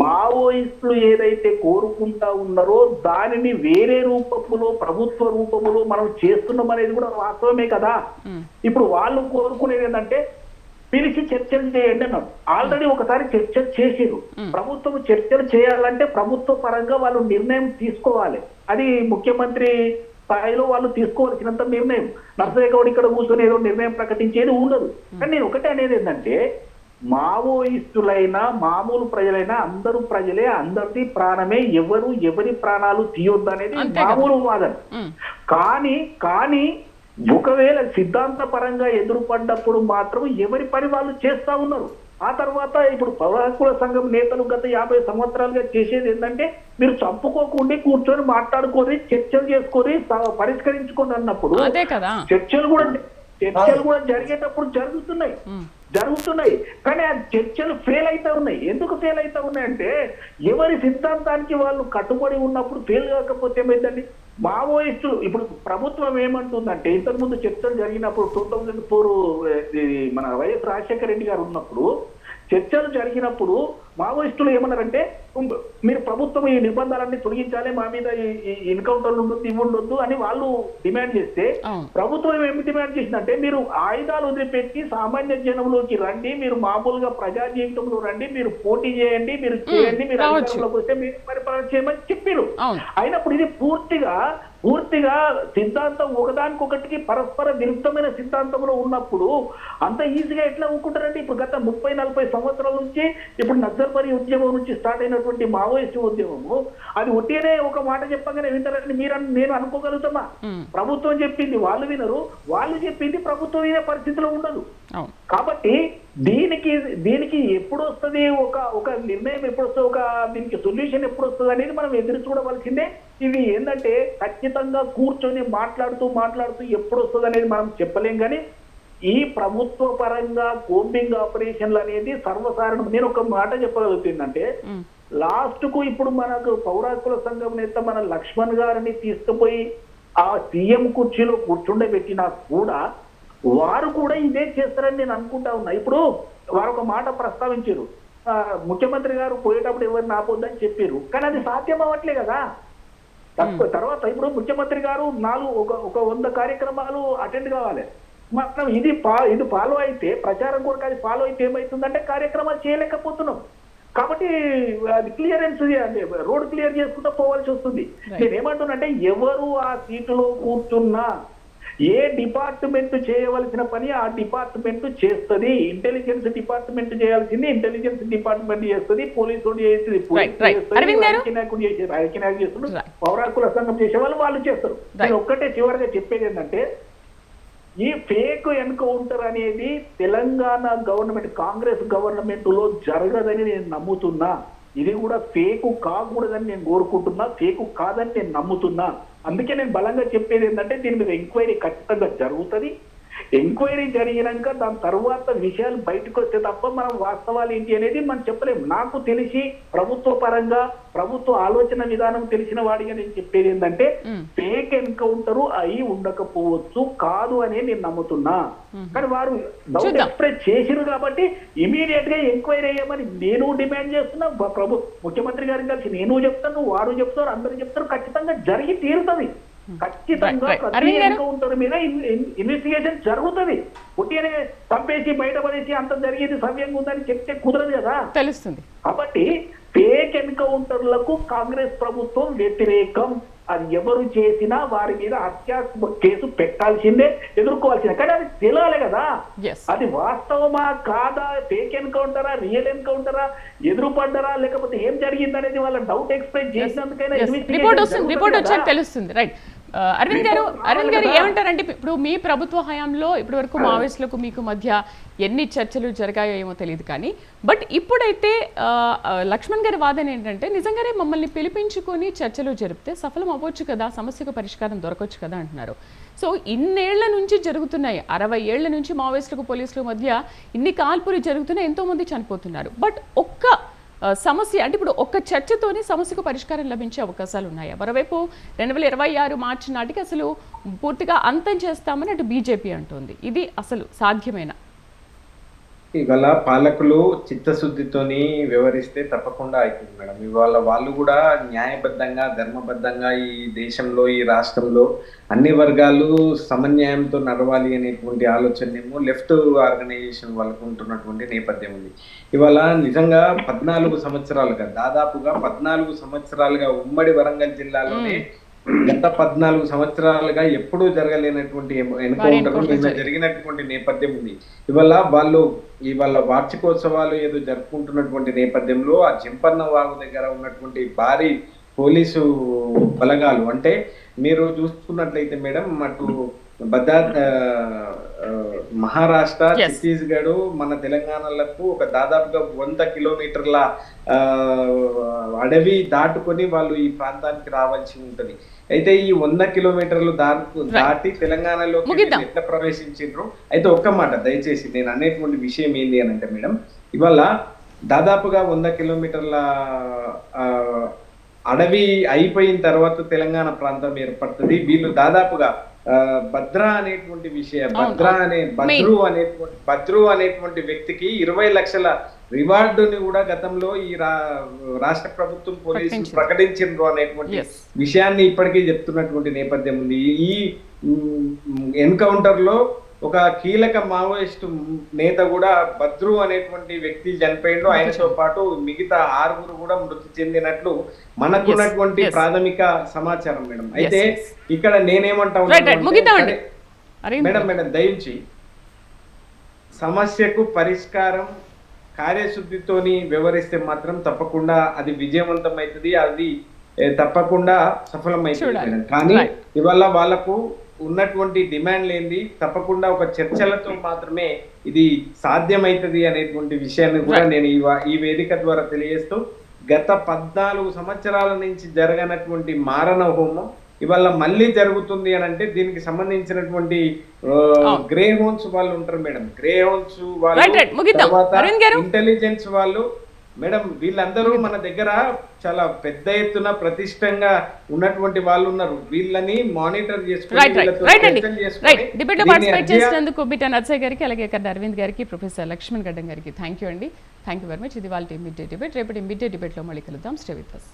మావోయిస్టులు ఏదైతే కోరుకుంటా ఉన్నారో దానిని వేరే రూపములో, ప్రభుత్వ రూపములో మనం చేస్తున్నాం అనేది కూడా వాస్తవమే కదా. ఇప్పుడు వాళ్ళు కోరుకునేది ఏంటంటే పిలిచి చర్చలు చేయండి అన్నారు. ఆల్రెడీ ఒకసారి చర్చలు చేసిరు. ప్రభుత్వం చర్చలు చేయాలంటే ప్రభుత్వ పరంగా వాళ్ళు నిర్ణయం తీసుకోవాలి. అది ముఖ్యమంత్రి స్థాయిలో వాళ్ళు తీసుకోవాల్సినంత నిర్ణయం. నర్సయ్య గౌడ్ ఇక్కడ కూర్చొని ఏదో నిర్ణయం ప్రకటించేది ఉండదు. కానీ నేను ఒకటే అనేది ఏంటంటే మావోయిస్టులైనా మామూలు ప్రజలైనా అందరూ ప్రజలే, అందరిది ప్రాణమే, ఎవరి ప్రాణాలు తీయొద్దు అనేది మామూలు వాదన. కానీ ఒకవేళ సిద్ధాంత పరంగా ఎదురుపడ్డప్పుడు మాత్రం ఎవరి పని వాళ్ళు చేస్తా ఉన్నారు. ఆ తర్వాత ఇప్పుడు పౌర హక్కుల సంఘం నేతలు గత 50 సంవత్సరాలుగా చేసేది ఏంటంటే మీరు చంపుకోకుండా కూర్చొని మాట్లాడుకొని చర్చలు చేసుకొని పరిష్కరించుకోండి అన్నప్పుడు చర్చలు కూడా జరిగేటప్పుడు జరుగుతున్నాయి. జరుగుతున్నాయి. కానీ ఆ చర్చలు ఫెయిల్ అవుతా ఉన్నాయి. ఎందుకు ఫెయిల్ అవుతా ఉన్నాయంటే ఎవరి సిద్ధాంతానికి వాళ్ళు కట్టుబడి ఉన్నప్పుడు ఫెయిల్ కాకపోతే ఏమైందండి? మావోయిస్టులు ఇప్పుడు ప్రభుత్వం ఏమంటుందంటే, ఇంతకుముందు చర్చలు జరిగినప్పుడు 2004 మన వైఎస్ రాజశేఖర రెడ్డి గారు ఉన్నప్పుడు చర్చలు జరిగినప్పుడు మావోయిస్టులు ఏమన్నారంటే, మీరు ప్రభుత్వం ఈ నిబంధనలన్నీ తొలగించాలి, మా మీద ఈ ఎన్కౌంటర్లు ఉండొద్దు, ఇవి ఉండొద్దు అని వాళ్ళు డిమాండ్ చేస్తే, ప్రభుత్వం ఏమి డిమాండ్ చేసిందంటే, మీరు ఆయుధాలు వదిలిపెట్టి సామాన్య జనంలోకి రండి, మీరు మామూలుగా ప్రజా జీవితంలో రండి, మీరు పోటీ చేయండి, మీరు చేయండి, మీరు అధికారంలోకి వస్తే మీరు పరిపాలన చేయమని చెప్పారు. అయినప్పుడు ఇది పూర్తిగా సిద్ధాంతం ఒకదానికొకటికి పరస్పర విరుద్ధమైన సిద్ధాంతంలో ఉన్నప్పుడు అంత ఈజీగా ఎట్లా ఊరుకుంటారండి? ఇప్పుడు గత 30-40 సంవత్సరాల నుంచి ఇప్పుడు నక్సల్బరీ ఉద్యమం నుంచి స్టార్ట్ అయినటువంటి మావోయిస్టు ఉద్యమము అది ఒట్టినే ఒక మాట చెప్పగానే వింటారని నేను అనుకోగలుగుతామా? ప్రభుత్వం చెప్పింది వాళ్ళు వినరు, వాళ్ళు చెప్పింది ప్రభుత్వం వినే పరిస్థితిలో ఉండదు. కాబట్టి దీనికి ఎప్పుడు వస్తుంది ఒక నిర్ణయం, ఎప్పుడు వస్తుంది, దీనికి సొల్యూషన్ ఎప్పుడు వస్తుంది అనేది మనం ఎదురు చూడవలసిందే. ఇవి ఏంటంటే ఖచ్చితంగా కూర్చొని మాట్లాడుతూ ఎప్పుడు వస్తుంది అనేది మనం చెప్పలేం. కానీ ఈ ప్రభుత్వ పరంగా కోంబింగ్ ఆపరేషన్లు అనేది సర్వసాధారణం. నేను ఒక మాట చెప్పగలుగుతుందంటే, లాస్ట్ కు ఇప్పుడు మనకు పౌర హక్కుల సంఘం నేత మన లక్ష్మణ్ గారిని తీసుకుపోయి ఆ సీఎం కుర్చీలో కూర్చుండబెట్టినా కూడా వారు కూడా ఇదే చేస్తారని నేను అనుకుంటా ఉన్నా. ఇప్పుడు వారు ఒక మాట ప్రస్తావించారు, ముఖ్యమంత్రి గారు పోయేటప్పుడు ఎవరిని ఆపొద్దని చెప్పారు, కానీ అది సాధ్యం అవ్వట్లే కదా. తర్వాత ఇప్పుడు ముఖ్యమంత్రి గారు ఒక 100 కార్యక్రమాలు అటెండ్ కావాలి. మనం ఇది ఫాలో అయితే, ప్రచారం కూడా అది ఫాలో అయితే ఏమవుతుందంటే కార్యక్రమాలు చేయలేకపోతున్నాం. కాబట్టి అది క్లియరెన్స్ అంటే రోడ్ క్లియర్ చేసుకుంటూ పోవాల్సి వస్తుంది. నేనేమంటున్నానంటే, ఎవరు ఆ సీటులో కూర్చున్నా ఏ డిపార్ట్మెంట్ చేయవలసిన పని ఆ డిపార్ట్మెంట్ చేస్తుంది. ఇంటెలిజెన్స్ డిపార్ట్మెంట్ చేయాల్సింది ఇంటెలిజెన్స్ డిపార్ట్మెంట్ చేస్తుంది, పోలీసు చేస్తుంది, పౌర హక్కుల సంఘం చేసే వాళ్ళు చేస్తారు. నేను ఒక్కటే చివరిగా చెప్పేది ఏంటంటే, ఈ ఫేక్ ఎన్కౌంటర్ అనేది తెలంగాణ గవర్నమెంట్, కాంగ్రెస్ గవర్నమెంట్ లో జరగదని నేను నమ్ముతున్నా. ఇది కూడా ఫేక్ కాకూడదని నేను కోరుకుంటున్నా, ఫేక్ కాదని నేను నమ్ముతున్నా. అందుకే నేను బలంగా చెప్పేది ఏంటంటే, దీని మీద ఎంక్వైరీ ఖచ్చితంగా జరుగుతుంది. ఎంక్వైరీ జరిగినాక దాని తర్వాత విషయాలు బయటకు వస్తే తప్ప మనం వాస్తవాలు ఏంటి అనేది మనం చెప్పలేము. నాకు తెలిసి ప్రభుత్వ పరంగా ప్రభుత్వ ఆలోచన విధానం తెలిసిన వాడిగా నేను చెప్పేది ఏంటంటే, ఫేక్ ఎన్కౌంటర్ అయి ఉండకపోవచ్చు, కాదు అని నేను నమ్ముతున్నా. కానీ వారు డౌట్ ఎక్స్ప్రెస్ చేసిరు కాబట్టి ఇమీడియట్ గా ఎంక్వైరీ అయ్యమని నేను డిమాండ్ చేస్తున్నా. ముఖ్యమంత్రి గారిని కలిసి నేను చెప్తాను, వారు చెప్తారు, అందరూ చెప్తారు. ఖచ్చితంగా జరిగి తీరుతుంది. ఖచ్చితంగా ప్రతి ఎన్కౌంటర్ మీద ఇన్వెస్టిగేషన్ జరుగుతుంది. పుట్టినే చంపేసి బయటపడేసి అంత జరిగేది సవ్యంగా ఉందని చెప్తే కుదరదు కదా, తెలుస్తుంది. కాబట్టి ఫేక్ ఎన్కౌంటర్లకు కాంగ్రెస్ ప్రభుత్వం వ్యతిరేకం. అది ఎవరు చేసినా వారి మీద హత్య కేసు పెట్టాల్సిందే, ఎదుర్కోవాల్సిందే. కానీ అది తెలియాలి కదా, అది వాస్తవమా కాదా, ఫేక్ ఎన్కౌంటరా, రియల్ ఎన్కౌంటరా, ఎదురుపడ్డరా, లేకపోతే ఏం జరిగింది అనేది వాళ్ళ డౌట్ ఎక్స్ప్రెస్ చేసినందుకైనా రిపోర్ట్ వచ్చాక తెలుస్తుంది. రైట్. అరవింద్ గారు ఏమంటారంటే, ఇప్పుడు మీ ప్రభుత్వ హయాంలో ఇప్పటి వరకు మావోయిస్టులకు మీకు మధ్య ఎన్ని చర్చలు జరిగాయో ఏమో తెలియదు, కానీ బట్ ఇప్పుడైతే లక్ష్మణ్ గారి వాదన ఏంటంటే, నిజంగానే మమ్మల్ని పిలిపించుకొని చర్చలు జరిపితే సఫలం అవ్వచ్చు కదా, సమస్యకు పరిష్కారం దొరకవచ్చు కదా అంటున్నారు. సో ఇన్నేళ్ల నుంచి జరుగుతున్నాయి, 60 ఏళ్ల నుంచి మావోయిస్టులకు పోలీసుల మధ్య ఇన్ని కాల్పులు జరుగుతున్నాయి, ఎంతో మంది చనిపోతున్నారు. బట్ ఒక్క సమస్య అంటే ఇప్పుడు ఒక్క చర్చతోనే సమస్యకు పరిష్కారం లభించే అవకాశాలు ఉన్నాయా? మరోవైపు 2026 మార్చి నాటికి అసలు పూర్తిగా అంతం చేస్తామని అటు బీజేపీ అంటోంది. ఇది అసలు సాధ్యమేనా? ఇవాళ పాలకులు చిత్తశుద్ధితోని వ్యవహరిస్తే తప్పకుండా అవుతుంది మేడం. ఇవాళ వాళ్ళు కూడా న్యాయబద్ధంగా, ధర్మబద్ధంగా ఈ దేశంలో, ఈ రాష్ట్రంలో అన్ని వర్గాలు సమన్యాయంతో నడవాలి అనేటువంటి ఆలోచనేమో లెఫ్ట్ ఆర్గనైజేషన్ వాళ్ళకు ఉంటున్నటువంటి నేపథ్యం ఉంది. ఇవాళ నిజంగా 14 సంవత్సరాలుగా, దాదాపుగా 14 సంవత్సరాలుగా ఉమ్మడి వరంగల్ జిల్లాలోనే గత 14 సంవత్సరాలుగా ఎప్పుడూ జరగలేనటువంటి ఎన్కౌంటర్ నిన్న జరిగినటువంటి నేపథ్యం ఉంది. ఇవాళ వార్షికోత్సవాలు ఏదో జరుపుకుంటున్నటువంటి నేపథ్యంలో ఆ జంపన్న వాగు దగ్గర ఉన్నటువంటి భారీ పోలీసు బలగాలు, అంటే మీరు చూసుకున్నట్లయితే మేడం, అటు మహారాష్ట్ర, Yes. ఛత్తీస్గఢ్, మన తెలంగాణలకు ఒక దాదాపుగా 100 కిలోమీటర్ల అడవి దాటుకొని వాళ్ళు ఈ ప్రాంతానికి రావాల్సి ఉంటది. అయితే ఈ 100 కిలోమీటర్లు దాటి తెలంగాణలో ముగిద్దాం. ఎట్లా ప్రవేశించిండ్రు? అయితే ఒక్క మాట దయచేసి నేను అనేటువంటి విషయం ఏంటి అని అంటే మేడం, ఇవాళ దాదాపుగా 100 కిలోమీటర్ల అడవి అయిపోయిన తర్వాత తెలంగాణ ప్రాంతం ఏర్పడుతుంది. వీళ్ళు దాదాపుగా భద్రా అనేటువంటి భద్రు అనేటువంటి వ్యక్తికి 20 లక్షల రివార్డుని కూడా గతంలో ఈ రాష్ట్ర ప్రభుత్వం పోలీసులు ప్రకటించిండ్రు అనేటువంటి విషయాన్ని ఇప్పటికీ చెప్తున్నటువంటి నేపథ్యం ఉంది. ఈ ఎన్కౌంటర్ లో ఒక కీలక మావోయిస్టు నేత కూడా భద్రు అనేటువంటి వ్యక్తి చనిపోయిండు. ఆయనతో పాటు మిగతా 6 కూడా మృతి చెందినట్లు మనకున్నటువంటి ప్రాథమిక సమాచారం మేడం. అయితే ఇక్కడ నేనేమంటా మేడం దయించి సమస్యకు పరిష్కారం కార్యశుద్ధితోని వ్యవహరిస్తే మాత్రం తప్పకుండా అది విజయవంతం అవుతుంది, అది తప్పకుండా సఫలమైతుంది మేడం. కానీ ఇవాళ వాళ్ళకు ఉన్నటువంటి డిమాండ్ ఏంది, తప్పకుండా ఒక చర్చలతో మాత్రమే ఇది సాధ్యమైతుంది అనేటువంటి విషయాన్ని కూడా నేను ఈ వేదిక ద్వారా తెలియజేస్తూ, గత 14 సంవత్సరాల నుంచి జరగనటువంటి మారణ హోమం ఇవాళ మళ్ళీ జరుగుతుంది అని అంటే దీనికి సంబంధించినటువంటి గ్రే హోన్స్ వాళ్ళు ఉంటారు మేడం, గ్రే హోన్స్ వాళ్ళు, ఇంటెలిజెన్స్ వాళ్ళు మేడం, వీళ్ళందరూ మన దగ్గర చాలా పెద్ద ఎత్తున ప్రతిష్టంగా ఉన్నటువంటి వాళ్ళు ఉన్నారు. వీళ్ళని మానిటర్ డిబేట్ లో పార్టిసిపేట్ చేసినందుకు బిటా నర్సయ్య గారికి, అలాగే అరవింద్ గారికి, ప్రొఫెసర్ లక్ష్మణ్ గడ్డం గారికి థ్యాంక్ యూ అండి. Thank you very much. ఇది వాళ్ళ మిడ్ డే డిబేట్. రేపటి మిడ్ డే డిబేట్ లో మళ్ళీ కలుద్దాం. Stay with us.